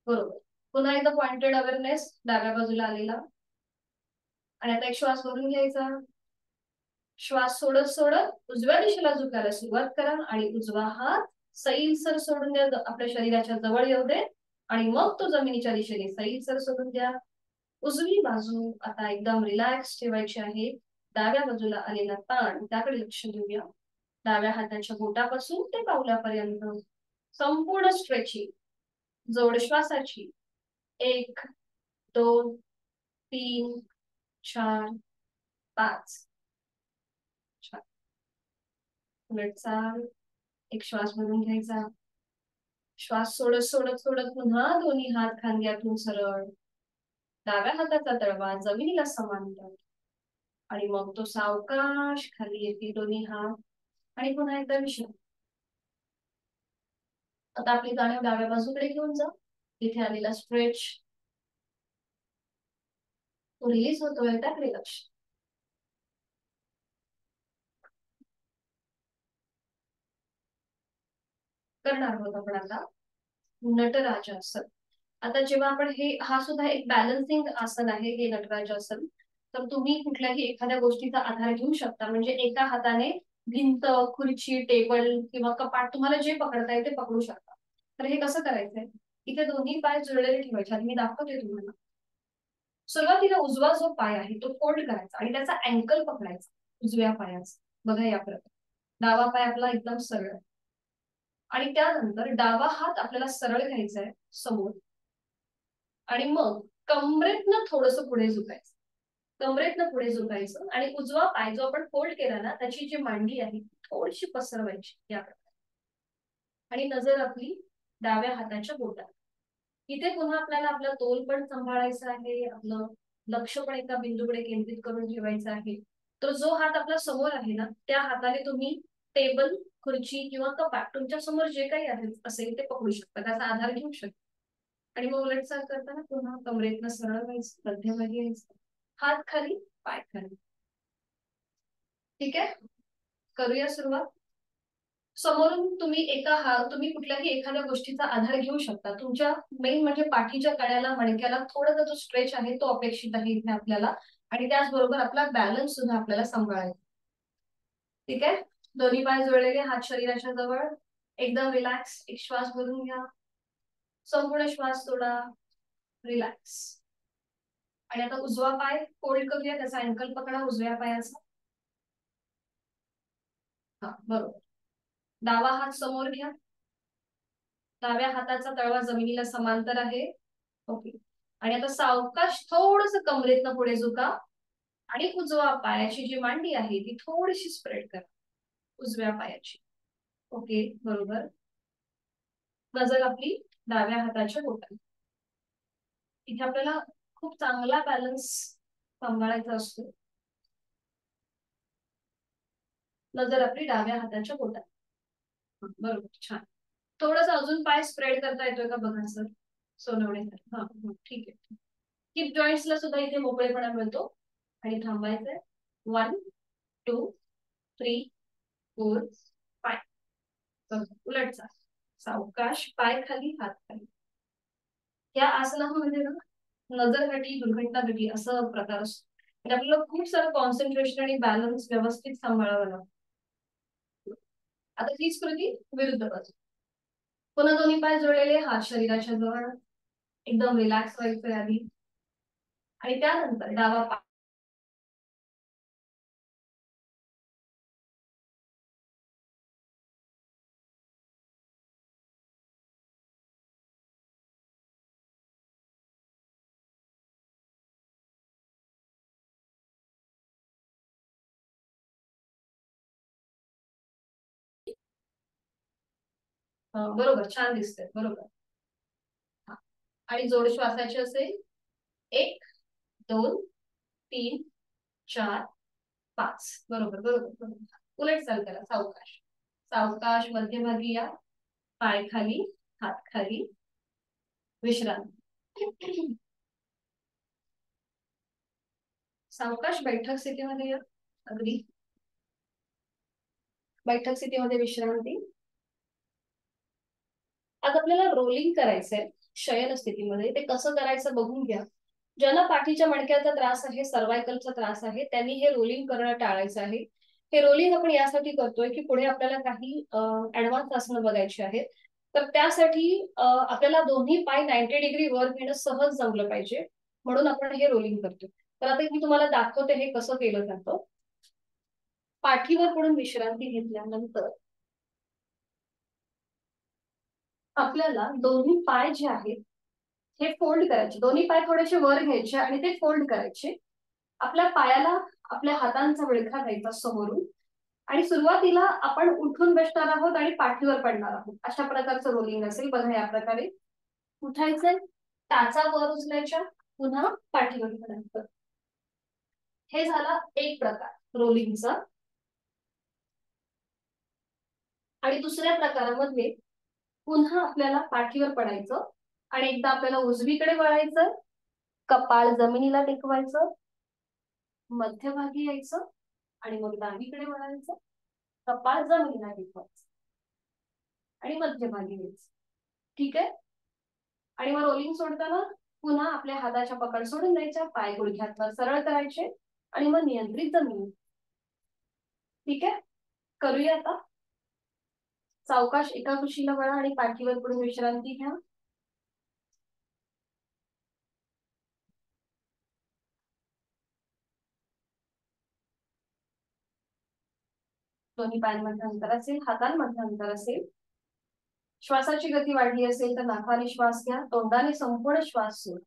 बरोबर. पुन्हा एकदा पॉइंटेड अवेअरनेस डाव्या बाजूला आलेला. आणि आता एक श्वास भरून घ्यायचा. श्वास सोडत सोडत उजव्या दिशेला झुकायला सुरुवात करा, आणि उजवा हात सैलसर सोडून द्या, आपल्या शरीराच्या जवळ येऊ दे. आणि मग तो जमिनीच्या दिशेने सैल सोडून द्या. उजवी बाजू आता एकदम रिलॅक्स ठेवायची आहे. डाव्या बाजूला आलेला ताण त्याकडे लक्ष देऊया. डाव्या हाताच्या बोटापासून ते पावलापर्यंत संपूर्ण स्ट्रेचिंग. जोड श्वासाची. 1 2 3 4 5. उलट चाल. एक श्वास भरून घ्यायचा. श्वास सोडत सोडत सोडत पुन्हा दोन्ही हात खांद्यातून सरळ. डाव्या हाताचा तळवा जमिनीला समांतर. आणि मग तो सावकाश खाली येते दोन्ही हात. आणि पुन्हा एकदा विश्रांती. आता आपली जाणीव डाव्या बाजूकडे घेऊन जा. तिथे आलेला स्ट्रेच तो रिलीज होतोय त्याकडे लक्ष. करणार आहोत आपण आता नटराजासन. आता जेव्हा आपण हा सुद्धा एक बॅलन्सिंग आसन आहे हे नटराजासन. तर तुम्ही कुठल्याही एखाद्या गोष्टीचा आधार घेऊ शकता. म्हणजे एका हाताने भिंत, खुर्ची, टेबल किंवा कपाट तुम्हाला जे पकडता येते पकडू शकता. तर हे कसं करायचंय? इथे दोन्ही पाय जुळलेले ठेवायचे. मी दाखवते तुम्हाला. सुरुवातीला उजवा जो पाय आहे तो फोल्ड करायचा आणि त्याचा अँकल पकडायचा उजव्या पायाचा. बघा या प्रकारे. डावा पाय आपला एकदम सरळ. आणि त्यानंतर डावा हात आपल्याला सरळ घ्यायचा आहे समोर. आणि मग कमरेतनं थोडस पुढे झुकायचं. कमरेतनं पुढे झुकायचं आणि उजवा पाय जो आपण फोल्ड केला ना त्याची जी मांडी आहे थोडीशी पसरवायची या प्रकारे. आणि नजर आपली डाव्या हाताच्या बोटात. इथे पुन्हा आपल्याला आपला तोल पण सांभाळायचा आहे. आपलं लक्ष पण एका बिंदूकडे केंद्रित करून ठेवायचं आहे. तर जो हात आपला समोर आहे ना त्या हाताने तुम्ही टेबल, खुर्ची किंवा कपाट तुमच्या समोर जे काही आहे असेल ते पकडू शकता. त्याचा आधार घेऊ शकता. आणि मग उलटचाल करताना पुन्हा कमरेतनं सरळ व्हायचं. मध्यभागी यायचं. हात खाली, पाय खाली. ठीक आहे. करूया सुरुवात. समोरून तुम्ही कुठल्याही एखाद्या गोष्टीचा आधार घेऊ शकता. तुमच्या मेन म्हणजे पाठीच्या कण्याला, मणक्याला थोडासा जो स्ट्रेच आहे तो अपेक्षित आहे इथे आपल्याला. आणि त्याचबरोबर आपला बॅलन्स सुद्धा आपल्याला सांभाळायचा. ठीक आहे. दोन्ही पाय जोडलेले, हात शरीराच्या जवळ. एकदम रिलॅक्स. एक श्वास भरून घ्या. संपूर्ण श्वास सोडा. रिलॅक्स. आणि आता उजवा पाय फोल्ड करूया. त्याचा अँकल पकडा उजव्या पायाचा. हा बरोबर. डावा हात समोर घ्या. डाव्या हाताचा तळवा जमिनीला समांतर आहे. ओके. आणि आता सावकाश थोडस कमरेतनं पुढे झुका. आणि उजवा पायाची जी मांडी आहे ती थोडीशी स्प्रेड करा उजव्या पायाची. ओके बरोबर. नजर आपली डाव्या हाताच्या बोटात. इथे आपल्याला खूप चांगला बॅलन्स सांभाळायचा असतो. नजर आपली डाव्या हाताच्या बोटात. बरोबर. छान. थोडस अजून पाय स्प्रेड करता येतोय का बघा सर. सोनवणे सर. हा ठीक आहे. हिप जॉईंट्सला सुद्धा इथे मोकळेपणा मिळतो. आणि थांबायचंय. 1 2 3 4 5. उलटचा सावकाश पाय खाली, हात खाली. या आसनामध्ये ना नजरगटी, दुर्घटनागटी असं प्रकार असतो. म्हणजे आपल्याला खूप सारं कॉन्सन्ट्रेशन आणि बॅलन्स व्यवस्थित सांभाळावं लागतं. आता हीच कृती विरुद्ध बाजू. पुन्हा दोन्ही पाय जोडलेले, हात शरीराच्या जवळ. एकदम रिलॅक्स व्हायचंय आधी. आणि त्यानंतर डावा पाय बरोबर. छान दिसतंय. बरोबर. आणि जोड श्वासाचे असेल. 1 2 3 4 5. बरोबर बरोबर बरोबर. उलट चाल करा. सावकाश सावकाश मध्यभागी या. पाय खाली, हात खाली. विश्रांती. सावकाश बैठक स्थितीमध्ये या. अगदी बैठक स्थितीमध्ये विश्रांती. आता आपल्याला रोलिंग करायचंय शयन स्थितीमध्ये. ते कसं करायचं बघून घ्या. ज्यांना पाठीच्या मणक्याचा त्रास आहे, सर्वायकलचा त्रास आहे, त्यांनी हे रोलिंग करणं टाळायचं आहे. हे रोलिंग आपण यासाठी करतोय की पुढे आपल्याला काही ऍडव्हान्स आसनं बघायची आहेत. तर त्यासाठी आपल्याला दोन्ही पाय 90 डिग्री वर घेणं सहज जमलं पाहिजे, म्हणून आपण हे रोलिंग करतो. तर आता मी तुम्हाला दाखवते हे कसं केलं जातं. पाठीवर पडून विश्रांती घेतल्यानंतर आपल्याला दोन्ही पाय जे आहेत हे फोल्ड करायचे. दोन्ही पाय थोडेसे वर घ्यायचे आणि ते फोल्ड करायचे. आपल्या पायाला आपल्या हातांचा विळखा द्यायचा समोरून आणि सुरुवातीला आपण उठून बसणार आहोत आणि पाठीवर पडणार आहोत. अशा प्रकारचं रोलिंग असेल. बघा या प्रकारे उठायचंय, टाचा वर उचलायच्या, पुन्हा पाठीवर पडायचं. हे झाला एक प्रकार रोलिंगचा. आणि दुसऱ्या प्रकारामध्ये पुन्हा आपल्याला पाठीवर पडायचं आणि एकदा आपल्याला उजवीकडे वळायचं, कपाळ जमिनीला टेकवायचं, मध्यभागी यायचं आणि मग डावीकडे वळायचं, कपाळ जमिनीला टेकवायचं आणि मध्यभागी यायचं. ठीक आहे. आणि मग रोलिंग सोडताना पुन्हा आपल्या हाताच्या पकड सोडून द्यायच्या, पाय गुडघ्यात सरळ करायचे आणि मग नियंत्रित जमीन. ठीक आहे, करूया आता. सावकाश एका कुशीला वळा आणि पाठीवर पडून विश्रांती घ्या. दोन्ही पायांमध्ये अंतर असेल, हातांमध्ये अंतर असेल. श्वासाची गती वाढली असेल तर नाकाने श्वास घ्या, तोंडाने संपूर्ण श्वास सोडा.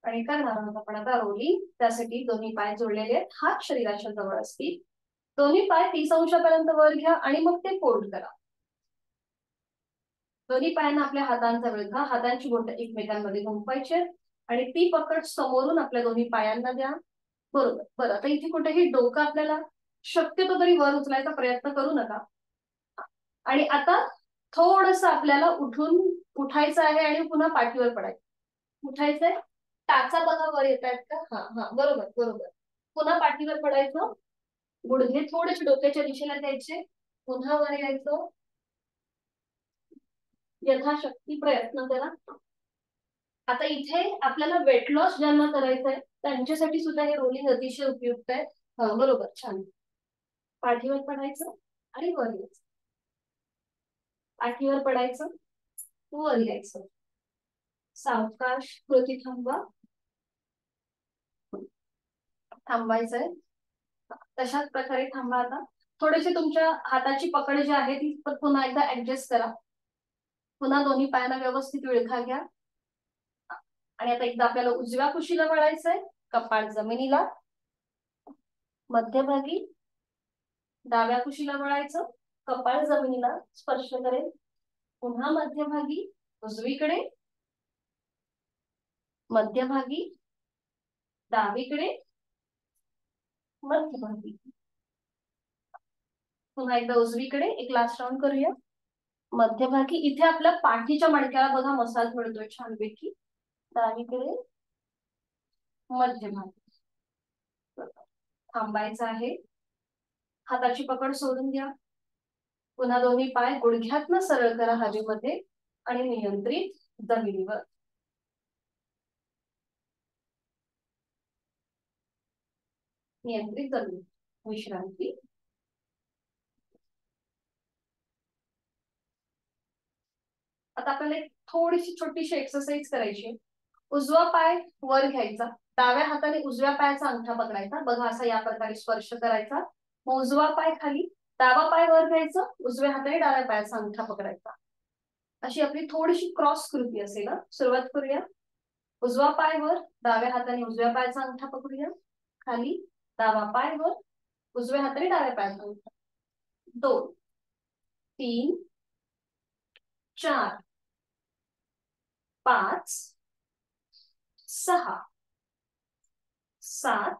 आणि करणार आहोत आपण आता रोलिंग. त्यासाठी दोन्ही पाय जोडलेले आहेत, हात शरीराच्या जवळ असतील. दोन्ही पाय 30 अंशापर्यंत वर घ्या आणि मग ते फोल्ड करा. दोन्ही पायांना आपल्या हातांचा विळखा, हातांची बोटं एकमेकांमध्ये गुंफवायची आणि ती पकड समोरून आपल्या दोन्ही पायांना द्या. बरोबर. बरं, आता इथे कुठेही डोकं आपल्याला शक्यतो तरी वर उचलायचा प्रयत्न करू नका. आणि आता थोडस आपल्याला उठायचं आहे आणि पुन्हा पाठीवर पडायचं. उठायचंय, टाचा बघा वर येत आहेत का? हा हा, बरोबर बरोबर. पुन्हा पाठीवर पडायचं, गुडघे थोडेसे डोक्याच्या दिशेला द्यायचे, पुन्हा वर यायचं. यथाशक्ती प्रयत्न करा. आता इथे आपल्याला वेट लॉस ज्यांना करायचं आहे त्यांच्यासाठी सुद्धा हे रोलिंग अतिशय उपयुक्त आहे. बरोबर, छान. पाठीवर पडायचं आणि वर यायचं, पाठीवर पडायचं, वर यायचं. सावकाश कृती थांबवा. थांबायचंय, तशाच प्रकारे थांबा. आता थोडेसे तुमच्या हाताची पकड जी आहे ती पुन्हा एकदा ऍडजस्ट करा. पुन्हा दोन्ही पायांना व्यवस्थित विळखा घ्या आणि आता एकदा आपल्याला उजव्या कुशीला वळायचंय, कपाळ जमिनीला, मध्यभागी डाव्या कुशीला वळायचं, कपाळ जमिनीला स्पर्श करेल, पुन्हा मध्यभागी उजवीकडे, मध्यभागी डावीकडे, मध्यभागी, पुन्हा एकदा उजवीकडे. एक लास्ट राऊंड करूया. मध्यभागी. इथे आपल्या पाठीच्या मणक्याला बघा मसाज मिळतोय छानपैकी. डावीकडे, मध्यभागी. थांबायचं आहे, हाताची पकड सोडून द्या. पुन्हा दोन्ही पाय गुडघ्यातनं सरळ करा हवेमध्ये आणि नियंत्रित जमिनीवर. नियंत्रित जमीन, विश्रांती. आता आपल्याला एक थोडीशी छोटीशी एक्सरसाइज करायची. उजवा पाय वर घ्यायचा, डाव्या हाताने उजव्या पायाचा अंगठा पकडायचा. बघा असा या प्रकारे स्पर्श करायचा. मग उजवा पाय खाली, डावा पाय वर घ्यायचा, उजव्या हाताने डाव्या पायाचा अंगठा पकडायचा. अशी आपली थोडीशी क्रॉस कृती असेल. सुरुवात करूया. उजवा पाय वर, डाव्या हाताने उजव्या पायाचा अंगठा पकडूया, खाली, डावा पाय वर, उजव्या हाताने डाव्या पायाचा अंगठा. 2, 3, 4, 5, 6, 7,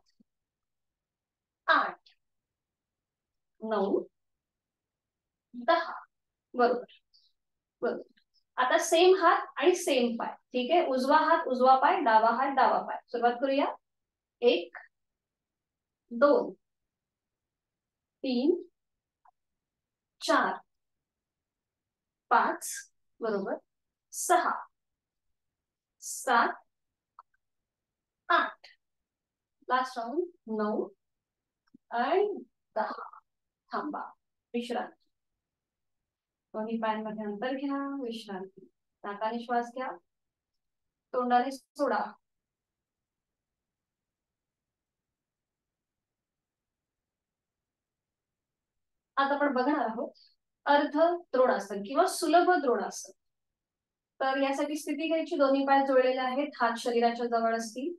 8, 9, 10. बरोबर बरोबर. आता सेम हात आणि सेम पाय. ठीक आहे, उजवा हात उजवा पाय, डावा हात डावा पाय. सुरुवात करूया. 1, 2, 3, 4, 5, बरोबर, 6, 7, 8, लास्ट राऊंड, 9, आणि 10. थांबा, विश्रांती. दोन्ही पायांमध्ये अंतर घ्या, विश्रांती. नाकाने श्वास घ्या, तोंडाने सोडा. आता आपण बघणार आहोत अर्ध द्रोणासन किंवा सुलभ द्रोणासन. तर यासाठी स्थिती घ्यायची, दोन्ही पाय जोडलेले आहेत, हात शरीराच्या जवळ असतील.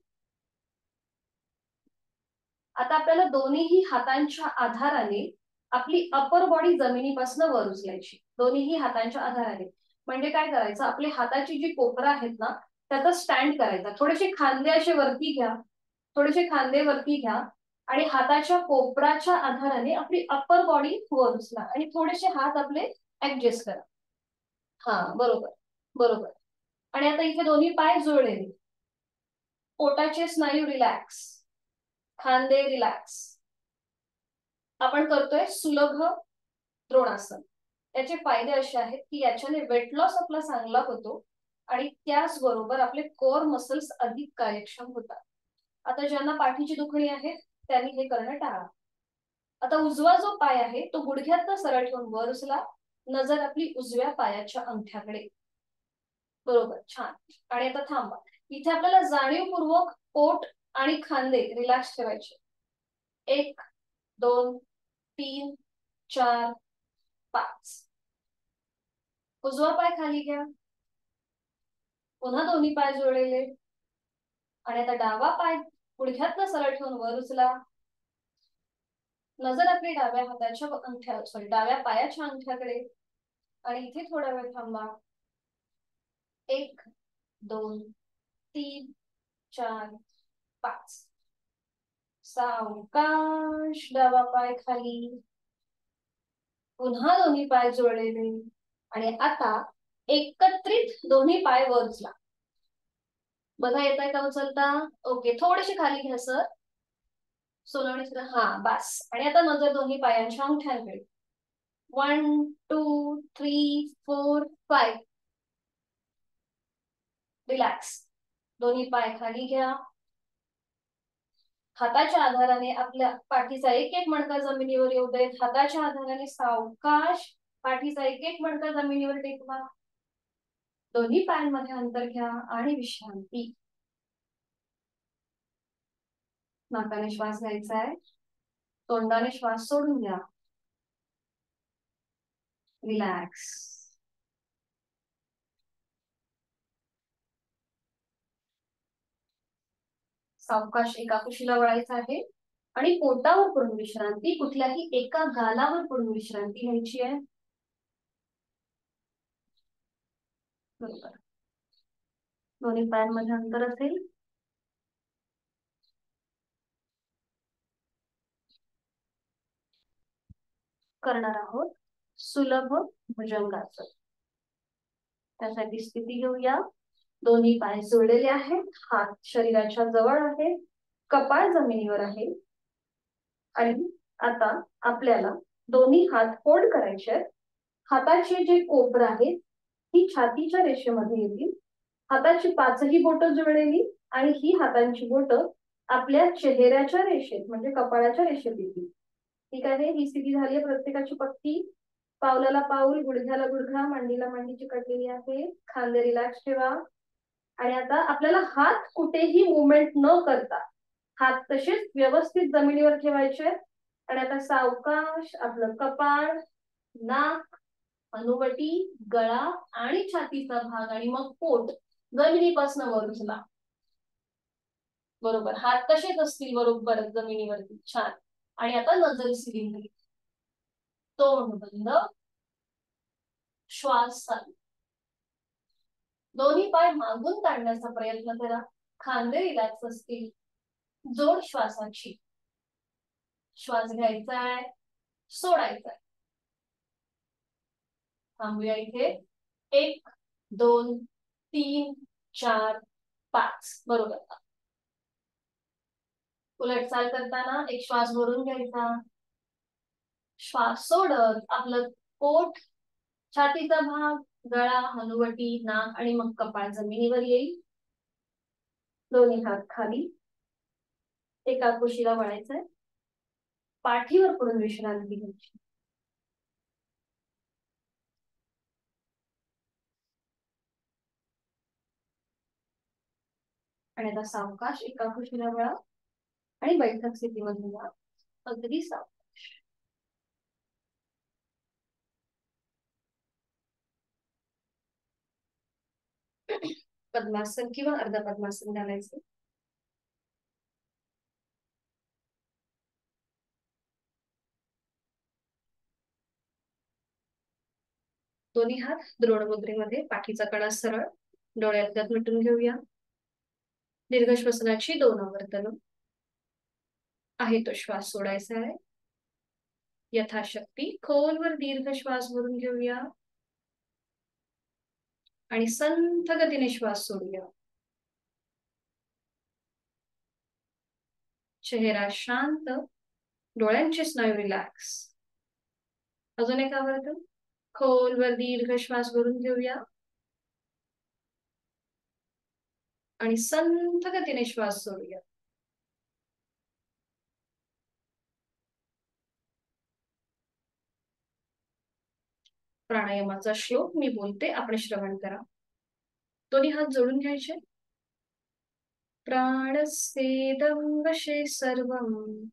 आता आपल्याला दोन्हीही हातांच्या आधाराने आपली अपर बॉडी जमिनीपासून वर उचलायची, दोन्हीही हातांच्या आधाराने. म्हणजे काय करायचं, आपले हाताची जी कोपरा आहेत ना त्याचा स्टँड करायचा. थोडेसे खांदे असे वरती घ्या, थोडेसे खांदे वरती घ्या आणि हाताच्या कोपराच्या आधाराने आपली अप्पर बॉडी वर उचला आणि थोडेसे हात आपले ऍडजस्ट करा. हा, बरोबर बरोबर. आणि आता इथे दोन्ही पाय जोडलेले, पोटाचे स्नायू रिलॅक्स, खांदे रिलॅक्स. आपण करतोय सुलभ द्रोणासन. याचे फायदे असे आहेत की याच्याने वेट लॉस आपला चांगला होतो आणि त्याचबरोबर आपले कोर मसल्स अधिक कार्यक्षम होतात. आता ज्यांना पाठीची दुखणी आहे त्यांनी हे करणं टाळा. आता उजवा जो पाय आहे तो गुडघ्यात सरळ ठेवून वर उचला, नजर आपली उजव्या पायाच्या अंगठ्याकडे. बरोबर, छान. आणि आता थांबा, इथे आपल्याला जाणीवपूर्वक पोट आणि खांदे रिलॅक्स ठेवायचे. 1 2 3 4 5. उजवा पाय खाली घ्या, पुन्हा दोन्ही पाय जोडलेले. आणि आता डावा पाय गुडघ्यातनं सरळ ठेवून वर उचला, नजर आपली डाव्या हाताच्या अंगठ्या डाव्या पायाच्या अंगठ्याकडे. आणि इथे थोडा वेळ थांबा. 1 2 3 4 5. सावकाश डावा पाय खाली, पुन्हा दोन्ही पाय जोडलेले. आणि आता एकत्रित दोन्ही पाय वर उचला. बघा येत आहे का उचलता? ओके, थोडेसे खाली घ्या सर, सोलवणी. हा, बस. आणि आता नजर दोन्ही पायांच्या अंगठ्यांकडे. 1 2 3 4 5. रिलॅक्स. दोन्ही पाय खाली घ्या, हाताच्या आधाराने आपल्या पाठीचा एक एक मणका जमिनीवर येऊ देत. हाताच्या आधाराने सावकाश पाठीचा एक एक मणका जमिनीवर टेकवा. दोन्ही पायांमध्ये अंतर घ्या आणि विश्रांती. नाकाने श्वास घ्यायचा आहे, तोंडाने श्वास सोडून द्या. रिलॅक्स. सावकाश एका कुशीला वळायचं आहे आणि पोटावर पडून विश्रांती, कुठल्याही एका गालावर पडून विश्रांती घ्यायची आहे. बरोबर. दोन्ही पायांमध्ये अंतर असेल. करणार आहोत सुलभ भुजंगासन. त्यासाठी स्थिती घेऊया, दोन्ही पाय जोडलेले आहेत, हात शरीराच्या जवळ आहे, कपाळ जमिनीवर आहे. आणि आता आपल्याला दोन्ही हात फोल्ड करायचे आहेत. हाताचे जे कोपर आहेत ही छातीच्या रेषेमध्ये येतील. हाताची पाचही बोटं जोडलेली आणि ही हातांची बोटं आपल्या चेहऱ्याच्या रेषेत म्हणजे कपाळाच्या रेषेत येतील. ठीक आहे, ही स्थिती झाली आहे प्रत्येकाची पक्की. पावलाला पाऊल, गुडघ्याला गुडघा, मांडीला मांडी चिकटलेली आहे. खांदे रिलॅक्स ठेवा. आणि आता आपल्याला हात कुठेही मुवमेंट न करता हात तसेच व्यवस्थित जमिनीवर ठेवायचे. आणि आता सावकाश आपलं कपाळ, नाक, हनुवटी, गळा आणि छातीचा भाग आणि मग पोट जमिनीपासून वर उचला. बरोबर, हात तसेच असतील बरोबर जमिनीवरती. छान. आणि आता नजर सिलिंडर, तोंड बंद, श्वास चालू. दोन्ही पाय मागून काढण्याचा प्रयत्न करा, खांदे रिलॅक्स असतील. जोड श्वासाची. श्वास घ्यायचा आहे, सोडायचा आहे. थांबूया इथे. 1 2 3 4 5. बरोबर. उलट चाल करताना एक श्वास भरून घ्यायचा, श्वास सोडत आपलं पोट, छातीचा भाग, गळा, हनुवटी, नाक आणि मग कपाळ जमिनीवर येईल. दोन्ही हात खाली, एका कुशीला वळायचंय. पाठीवर पडून विश्रांती घ्यायची. आणि आता सावकाश एका खुशीला वळा आणि बैठक स्थितीमध्ये जा. अगदी सावकाश. पद्मासन किंवा अर्ध पद्मासन घालायचं. दोन्ही हात द्रोण मुद्रेमध्ये, पाठीचा कणा सरळ, डोळ्यात मिटून घेऊया. दीर्घ श्वसनाची 2 आवर्तन. आहे तो श्वास सोडायचा आहे. यथाशक्ती खोलवर दीर्घ श्वास भरून घेऊया आणि संथ गतीने श्वास सोडूया. चेहरा शांत, डोळ्यांचे स्नायू रिलॅक्स. अजून एक आवर्तन. खोलवर दीर्घ श्वास भरून घेऊया आणि संथ गतीने श्वास सोडूया. प्राणायामाचा श्लोक मी बोलते, आपण श्रवण करा. दोन्ही हात जोडून घ्यायचे. प्राणस्येदं वशे सर्वं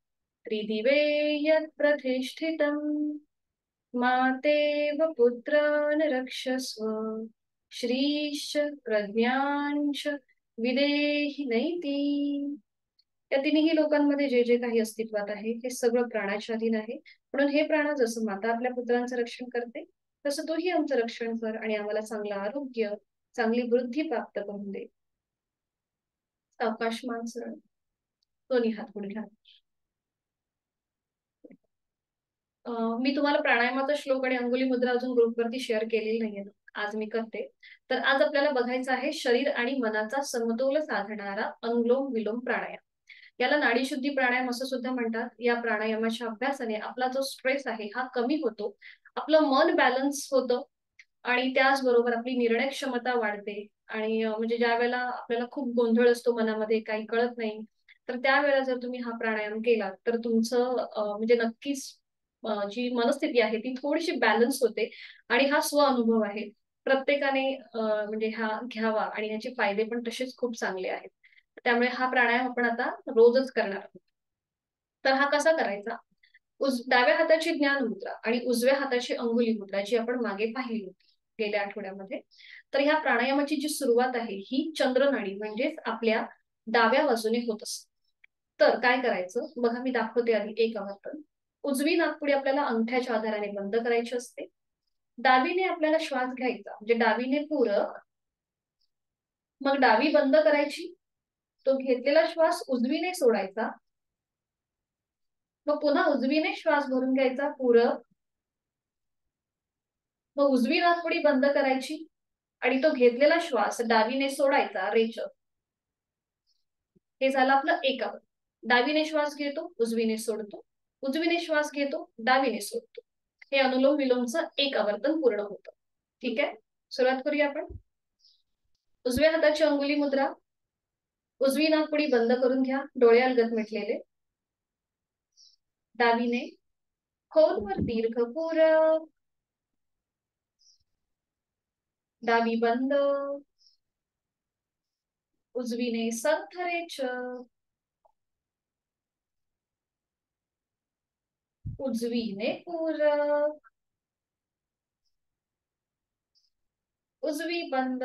त्रिदिवे यत् प्रतिष्ठितं मातेव पुत्रान् रक्षस्व श्रीश्च प्रज्ञांच विदेहि नैति. या तिन्ही लोकांमध्ये जे जे काही अस्तित्वात आहे हे सगळं प्राणाच्या अधीन आहे. म्हणून हे प्राण जसं माता आपल्या पुत्रांचं रक्षण करते तसं तूही आमचं रक्षण कर आणि आम्हाला चांगलं आरोग्य, चांगली वृद्धी प्राप्त करून दे. सावकाश मान सरळ, दोन्ही हात पुढे घ्या. मी तुम्हाला प्राणायामाचा श्लोक आणि अंगुली मुद्रा अजून ग्रुपवरती शेअर केलेली नाहीये, आज मी करते. तर आज आपल्याला बघायचं आहे शरीर आणि मनाचा समतोल साधणारा अनुलोम विलोम प्राणायाम. याला नाडीशुद्धी प्राणायाम असं सुद्धा म्हणतात. या प्राणायामाच्या अभ्यासाने आपला जो स्ट्रेस आहे हा कमी होतो, आपलं मन बॅलन्स होतं आणि त्याचबरोबर आपली निर्णय क्षमता वाढते. आणि म्हणजे ज्या वेळेला आपल्याला खूप गोंधळ असतो मनामध्ये, काही कळत नाही, तर त्यावेळेला जर तुम्ही हा प्राणायाम केला तर तुमचं म्हणजे नक्कीच जी मनस्थिती आहे ती थोडीशी बॅलन्स होते. आणि हा स्व अनुभव आहे, प्रत्येकाने म्हणजे हा घ्यावा आणि याचे फायदे पण तसेच खूप चांगले आहेत. त्यामुळे हा प्राणायाम आपण आता रोजच करणार आहोत. तर हा कसा करायचा? डाव्या हाताची ज्ञान मुद्रा आणि उजव्या हाताची अंगुली मुद्रा जी आपण मागे पाहिली होती गेल्या आठवड्यामध्ये. तर ह्या प्राणायामाची जी सुरुवात आहे ही चंद्रनाडी म्हणजेच आपल्या डाव्या बाजूने होत असते. तर काय करायचं बघा, मी दाखवते आधी एक आवर्तन. उजवी नाकपुडी आपल्याला अंगठ्याच्या आधाराने बंद करायची असते. डावीने आपल्याला श्वास घ्यायचा, म्हणजे डावीने पूरक, मग डावी बंद करायची. तो घेतलेला श्वास उजवीने सोडायचा, मग पुन्हा उजवीने श्वास भरून घ्यायचा पूरक, मग उजवी नाकपुडी बंद करायची आणि तो घेतलेला श्वास डावीने सोडायचा रेचक. हे झालं आपलं एक आवर्तन. डावीने श्वास घेतो, उजवीने सोडतो, उजवीने श्वास घेतो, डावीने सोडतो. हे अनुलोम विलोमचं एक आवर्तन पूर्ण होतं. ठीक आहे, सुरुवात करूया आपण. उजव्या हाताची अंगुली मुद्रा, उजवी नाकपुडी बंद करून घ्या, डोळे अलगद मिटलेले. डावीने खोलवर दीर्घ पूरक, डावी बंद, उजवीने संथरेचक, उजवीने पूरक, उजवी बंद,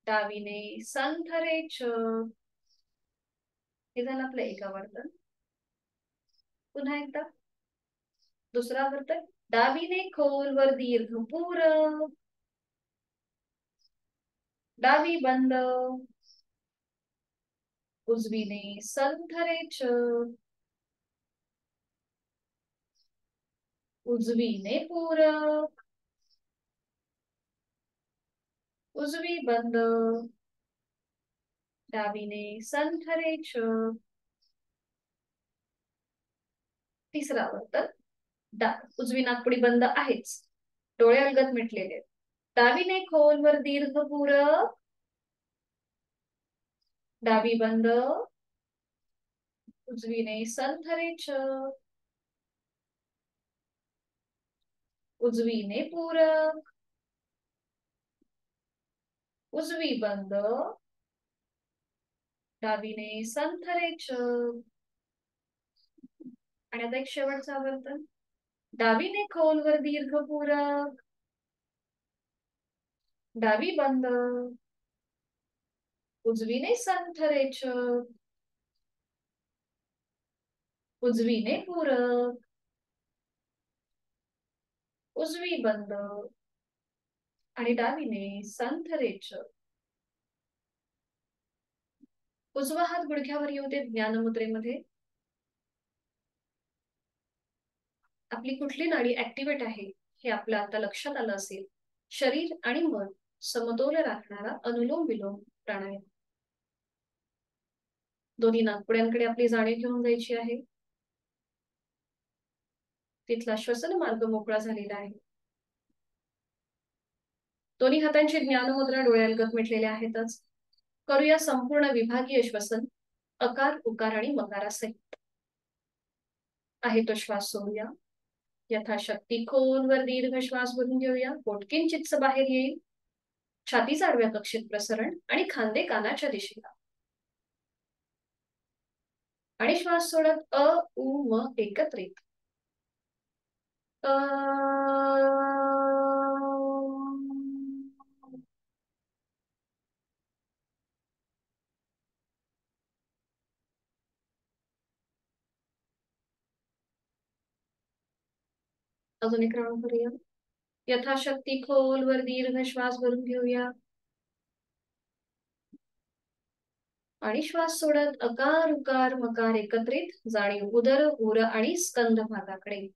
डावीने संथरेचक. हे झालं आपलं एक आवर्तन. पुन्हा एकदा दुसरा आवर्तन. डावीने खोलवर दीर्घ पूरक, डावी बंद, उजवीने संथरेचक, उजवीने पूरक, उजवी बंद, डावीने संथरेचक. तिसरा आवर्तन. उजवी नाकपुडी बंद आहेच, डोळे अलगद मिटलेले. डावीने खोलवर दीर्घ पूरक, डावी बंद, उजवीने संथरेच, उजवीने पूरक, उजवी बंद, डावीने संथरेच. आणि आता एक शेवटचं आवर्तन. डावीने खोलवर दीर्घपूरक, डावी बंद, उजवीने संथरेच, उजवीने पूरक, उजवी बंद आणि डावीने संथरेच. उजवा हात गुडघ्यावर येऊ दे ज्ञानमुद्रेमध्ये. आपली कुठली नाडी ऍक्टिव्हेट आहे हे आपलं आता लक्षात आलं असेल. शरीर आणि मन समतोल राखणारा अनुलोम विलोम प्राणायाम. दोन्ही नाकपुड्यांकडे आपली जाणीव घेऊन जायची आहे. तिथला श्वसन मार्ग मोकळा झालेला आहे. दोन्ही हातांची ज्ञानमुद्रा डोळ्यालगत मिटलेल्या आहेतच. करूया संपूर्ण विभागीय श्वसन अकार उकार आणि मकारासहित. आहे तो श्वास सोडूया. यथाशक्ती खोलवर दीर्घ श्वास भरून घेऊया. पोट किंचितस बाहेर येईल. छातीचा आडव्या कक्षेत प्रसरण आणि खांदे कानाच्या दिशेला. आणि श्वास सोडत अ उ म एकत्रित. अजून एक राऊंड करूया. यथाशक्ती खोलवर दीर्घ श्वास भरून घेऊया. आणि श्वास सोडत अकार उकार मकार एकत्रित. जाणीव उदर उर आणि स्कंद भागाकडे.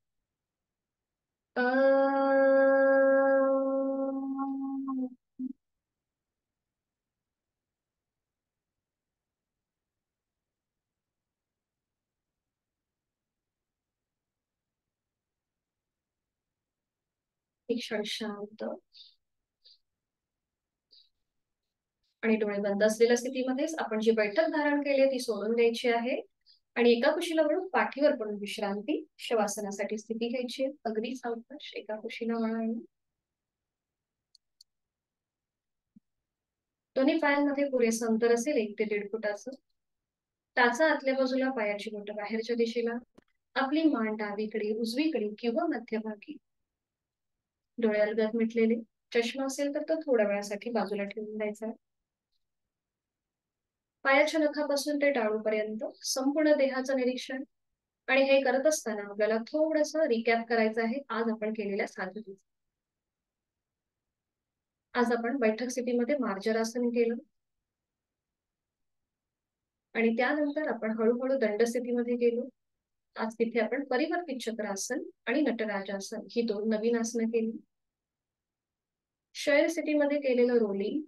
एक क्षण शांत आणि डोळे बंद असलेल्या स्थितीमध्येच आपण जी बैठक धारण केली ती सोडून द्यायची आहे. आणि एका कुशीला वळून पाठीवर पडून विश्रांती. शवासनासाठी स्थिती घ्यायची. अगदी सावकाश एका कुशीला वळा. दोन्ही पायांमध्ये पुरेसं अंतर असेल 1 ते 1.5 फुटाचं. टाचा आतल्या बाजूला, पायाची बोटं बाहेरच्या दिशेला. आपली मान डावीकडे उजवीकडे किंवा मध्यभागी. डोळ्यालगत मिटलेले. चष्मा असेल तर तो थोड्या वेळासाठी बाजूला ठेवून द्यायचा. पायाच्या नखापासून ते टाळूपर्यंत संपूर्ण देहाचं निरीक्षण. आणि हे करत असताना आपल्याला थोडस रिकॅप करायचं आहे आज आपण केलेल्या साधनेचं. आज आपण बैठक स्थितीमध्ये मार्जरासन केलं. आणि त्यानंतर आपण हळूहळू दंड स्थितीमध्ये गेलो. आज तिथे आपण परिवर्तित चक्रासन आणि नटराजासन ही 2 नवीन आसनं केली. शयन स्थितीमध्ये केलेलं रोलिंग,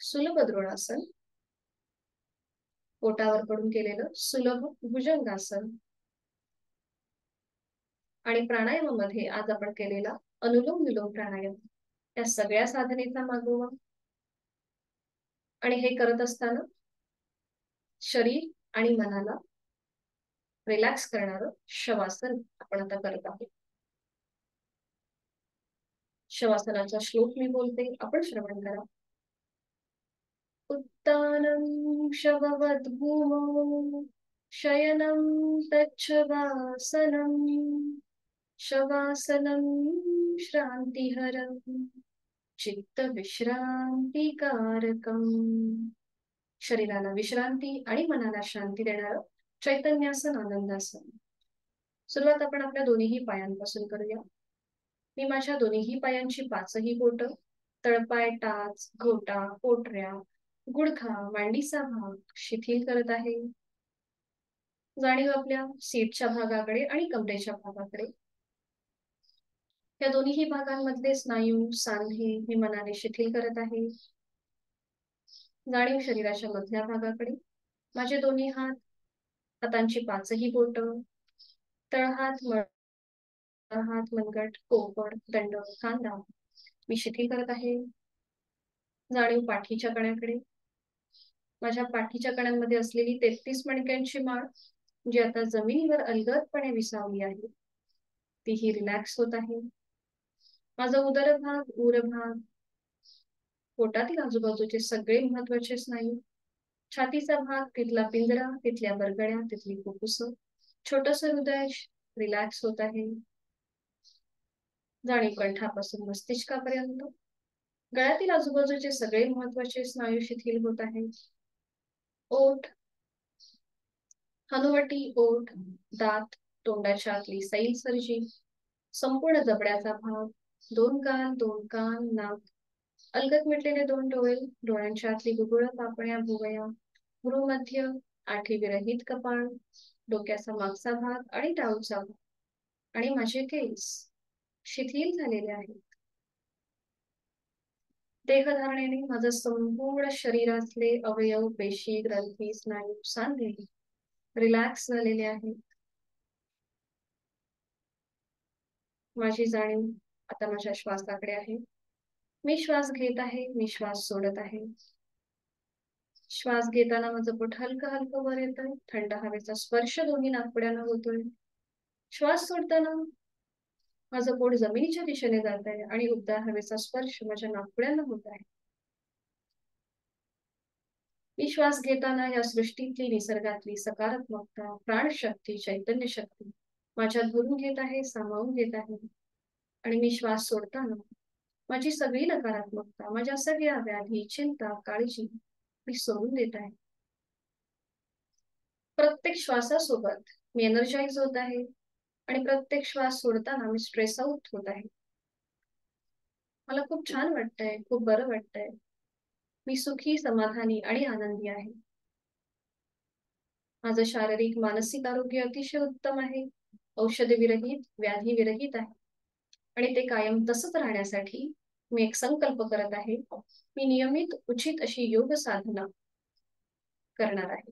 सुलभ द्रोणासन, पोटावर पडून केलेलं सुलभ भुजंगासन. आणि प्राणायामामध्ये आज आपण केलेला अनुलोम विलोम प्राणायाम. या सगळ्या साधनेचा मागोवा. आणि हे करत असताना शरीर आणि मनाला रिलॅक्स करणारं शवासन आपण आता करत आहोत. शवासनाचा श्लोक मी बोलते, आपण श्रवण करा. उत्तानं शववद्भूमौ शयनं तच्छवासनं शवासनं श्रान्तिहरं चित्तविश्रान्तिकारकम्. शरीराला विश्रांती आणि मनाला शांती देणारं चैतन्यासन, आनंदासन. सुरुवात आपण आपल्या दोन्ही पायांपासून करूया. मी माझ्या दोन्ही पायांची 5ही बोटं, तळपाय, टाच, घोटा, पोटऱ्या, गुडघा, मांडीचा भाग शिथिल करत आहे. जाणीव आपल्या सीटच्या भागाकडे आणि कमरेच्या भागाकडे. या दोन्ही भागांमधले स्नायू, सांधे हे मनाने शिथिल करत आहे. जाणीव शरीराच्या मधल्या भागाकडे. माझे दोन्ही हात, हातांची 5ही बोटं, तळहात, हात, मनगट, कोपर, दंड, खांदा मी शिथिल करत आहे. जाणीव पाठीच्या कण्याकडे. माझ्या पाठीच्या कणांमध्ये असलेली 33 मणक्यांची माळ, जी आता जमिनीवर अलगदपणे विसावली आहे, तीही रिलॅक्स होत आहे. माझा उदरभाग, उरभाग, पोटातील आजूबाजूचे सगळे महत्वाचे स्नायू, छातीचा भाग, तिथला पिंजरा, तिथल्या बरगड्या, तिथली फुफ्फुस, छोटस हृदय रिलॅक्स होत आहे. जाणीव कंठापासून मस्तिष्कापर्यंत गळ्यातील आजूबाजूचे सगळे महत्वाचे स्नायू शिथिल होत आहेत. ओठ, हनुवटी, ओठ, दात, तोंडाच्या आतली सैल सर्जी, संपूर्ण जबड्याचा भाग, दोन गाल, दोन कान, नाक, अलगद मिटलेले दोन डोळे, डोळ्यांच्या आतली गुबुळ, पापण्या, भुवया, भ्रूमध्य, आठी विरहित कपाळ, डोक्याचा मागचा भाग आणि टाळूचा भाग, आणि माझे केस शिथिल झालेले आहेत. देहधारणेने माझं संपूर्ण शरीरातले अवयव, पेशी, ग्रंथी, स्नायू, सांधे रिलॅक्स झालेले आहेत. माझी जाणीव आता माझ्या श्वासाकडे आहे. मी श्वास घेत आहे, मी श्वास सोडत आहे. श्वास घेताना माझं पोट हलकं हलकं वर येतंय, थंड हवेचा स्पर्श दोन्ही नाकपुड्यांना होतोय. श्वास सोडताना माझं पोट जमिनीच्या दिशेने जात आहे आणि उबदार हवेचा स्पर्श माझ्या नाकपुड्यांना होत आहे. मी श्वास घेताना या सृष्टीतली, निसर्गातली सकारात्मकता, प्राणशक्ती, चैतन्य शक्ती माझ्यात भरून घेत आहे, सामावून घेत आहे. आणि मी श्वास सोडताना माझी सगळी नकारात्मकता, माझ्या सगळ्या व्याधी, चिंता, काळजी मी सोडून देत आहे. प्रत्येक श्वासासोबत मी एनर्जाइज होत आहे आणि प्रत्येक श्वास सोडताना मी स्ट्रेस आउट होत आहे. मला खूप छान वाटतंय, खूप बरं वाटतंय. मी सुखी, समाधानी आणि आनंदी आहे. माझं शारीरिक, मानसिक आरोग्य अतिशय उत्तम आहे. औषध विरहित, व्याधी विरहित आहे. आणि ते कायम तसंच राहण्यासाठी मी एक संकल्प करत आहे. मी नियमित, उचित अशी योग साधना करणार आहे.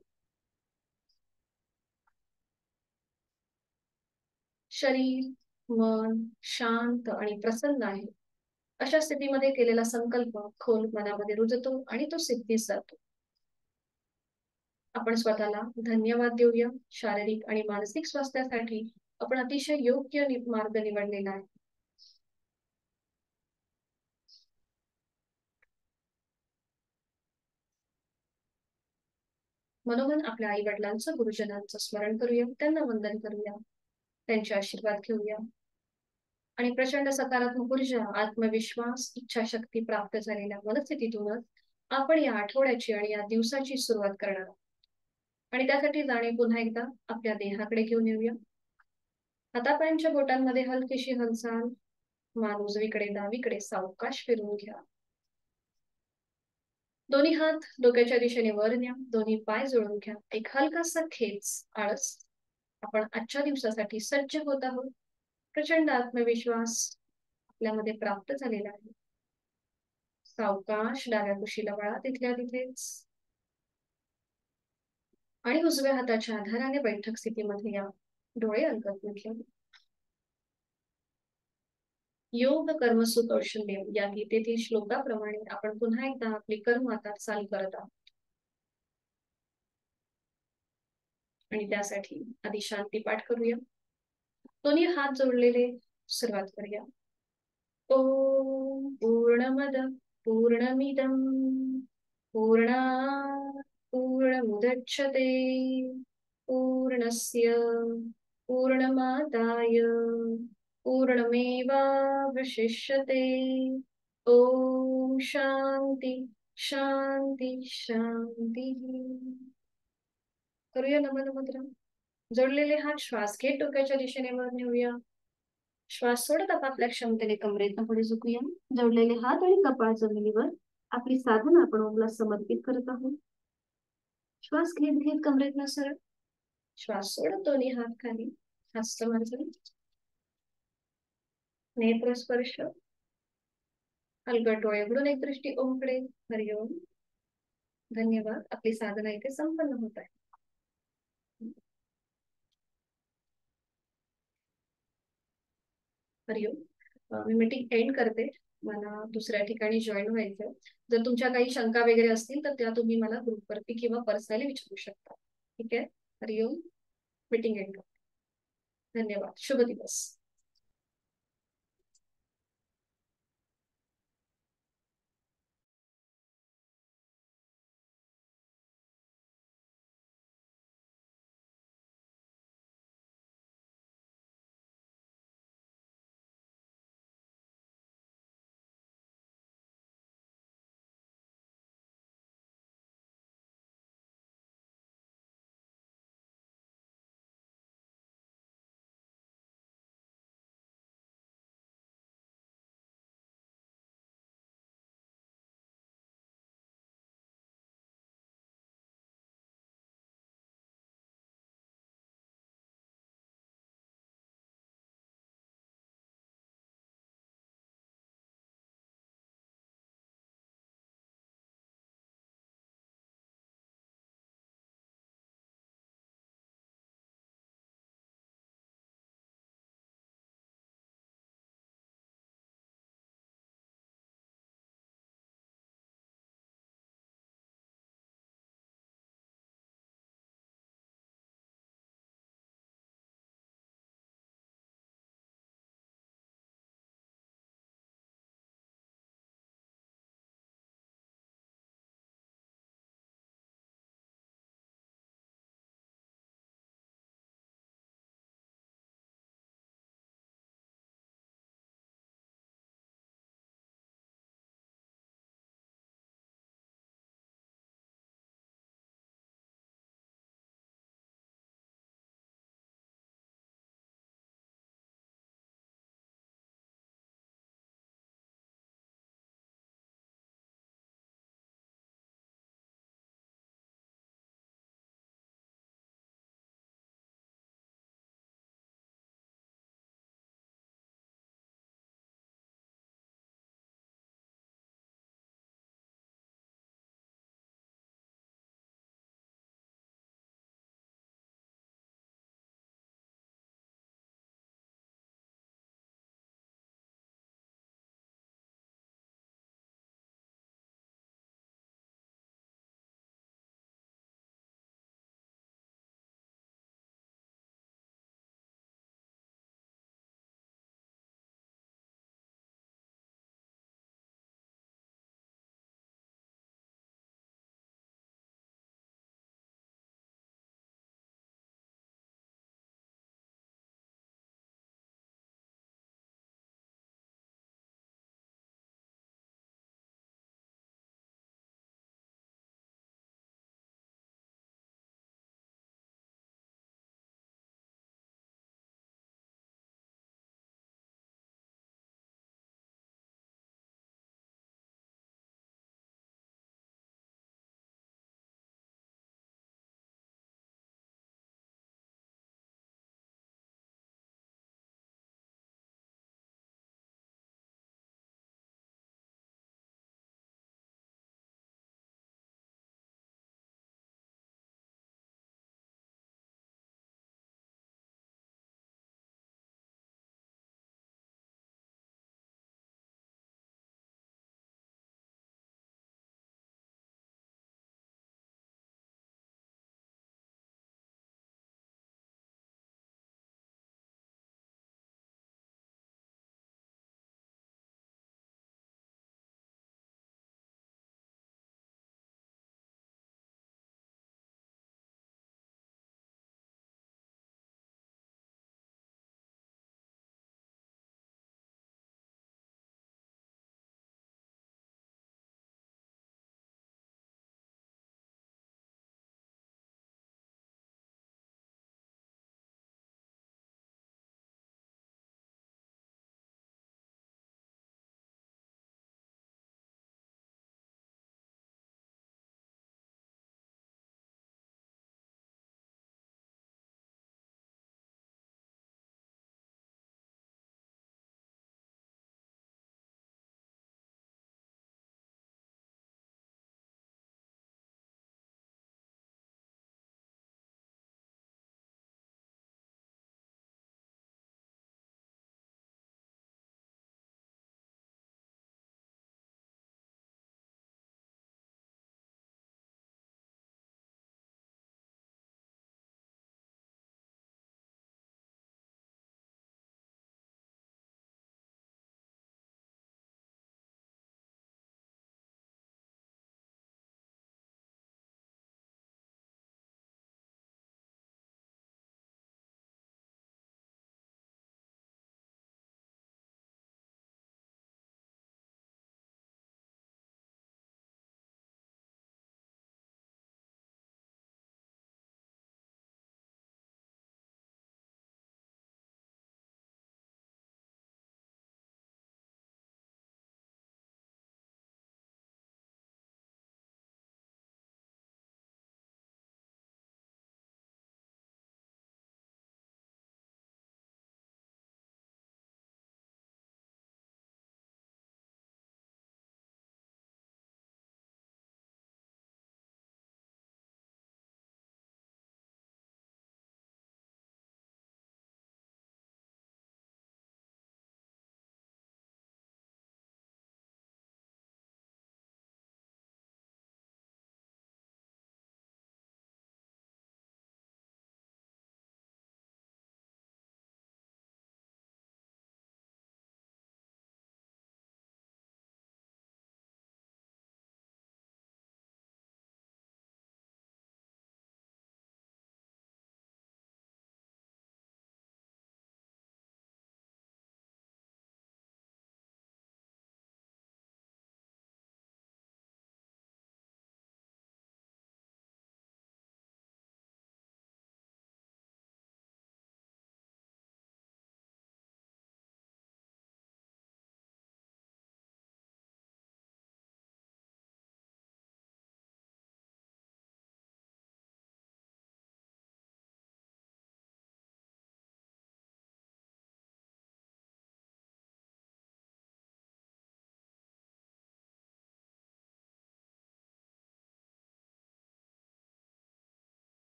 शरीर, मन शांत आणि प्रसन्न आहे. अशा स्थितीमध्ये केलेला संकल्प खोल मनामध्ये रुजतो आणि तो सिद्धीस जातो. आपण स्वतःला धन्यवाद देऊया. शारीरिक आणि मानसिक स्वास्थ्यासाठी आपण अतिशय योग्य मार्ग निवडलेला आहे. मनोमन आपल्या आई वडिलांचं, गुरुजनांचं स्मरण करूया, त्यांना वंदन करूया, त्यांचे आशीर्वाद घेऊया आणि प्रचंड सकारात्मक ऊर्जा, आत्मविश्वास, इच्छाशक्ती प्राप्त झालेल्या मनस्थितीतूनच आपण या आठवड्याची आणि या दिवसाची सुरुवात करणार आहोत. आणि त्यासाठी जाणीव पुन्हा एकदा आपल्या देहाकडे घेऊन येऊया. हातापायांच्या बोटांमध्ये हलकीशी हालचाल, मान उजवीकडे डावीकडे सावकाश फिरवून घ्या. दोन्ही हात डोक्याच्या दिशेने वर न्या. दोन्ही पाय जोडून घ्या. एक हलकासा खेच, आळस. आपण आजच्या दिवसासाठी सज्ज होत आहोत. प्रचंड आत्मविश्वास आपल्यामध्ये प्राप्त झालेला आहे. सावकाश डाव्या कुशीला वळा तिथल्या तिथेच आणि उजव्या हाताच्या आधाराने बैठक स्थितीमध्ये या. डोळे अलगद मिटले. योग कर्म सुकौशल्य या गीतेतील श्लोकाप्रमाणे आपण पुन्हा एकदा आपली कर्म आता चालू करत आहोत. आणि त्यासाठी आधी शांती पाठ करूया. दोन्ही हात जोडलेले सुरुवात करूया. ओम पूर्णमद पूर्णमिदं पूर्णात् पूर्णमुदच्यते पूर्णस्य पूर्णमादाय पूर्णमेवावशिष्यते. ओम शांती शांती शांती. करूया नमन मुद्रा. जोडलेले हात श्वास घेत डोक्याच्या दिशेने वर नेऊया. श्वास सोडत आपापल्या क्षमतेने कमरेतनं पुढे झुकूया. जोडलेले हात आणि कपाळ जमिनीवर. आपली साधना आपण ओमला समर्पित करत आहोत. श्वास घेत घेत कमरेतनं सरळ. श्वास सोडत दोन्ही हात खाली. हस्तमार्जन. नेत्र स्पर्श. हलगट डोळे उघडून एक दृष्टी ओमकडे. हरिओम. धन्यवाद. आपली साधना इथे संपन्न होत आहे. हरिओम. मी मीटिंग एंड करते. मला दुसऱ्या ठिकाणी जॉईन व्हायचंय. जर तुमच्या काही शंका वगैरे असतील तर त्या तुम्ही मला ग्रुपवरती किंवा पर्सनली विचारू शकता. ठीक आहे. हरिओम. Meeting end. धन्यवाद. शुभ दिवस.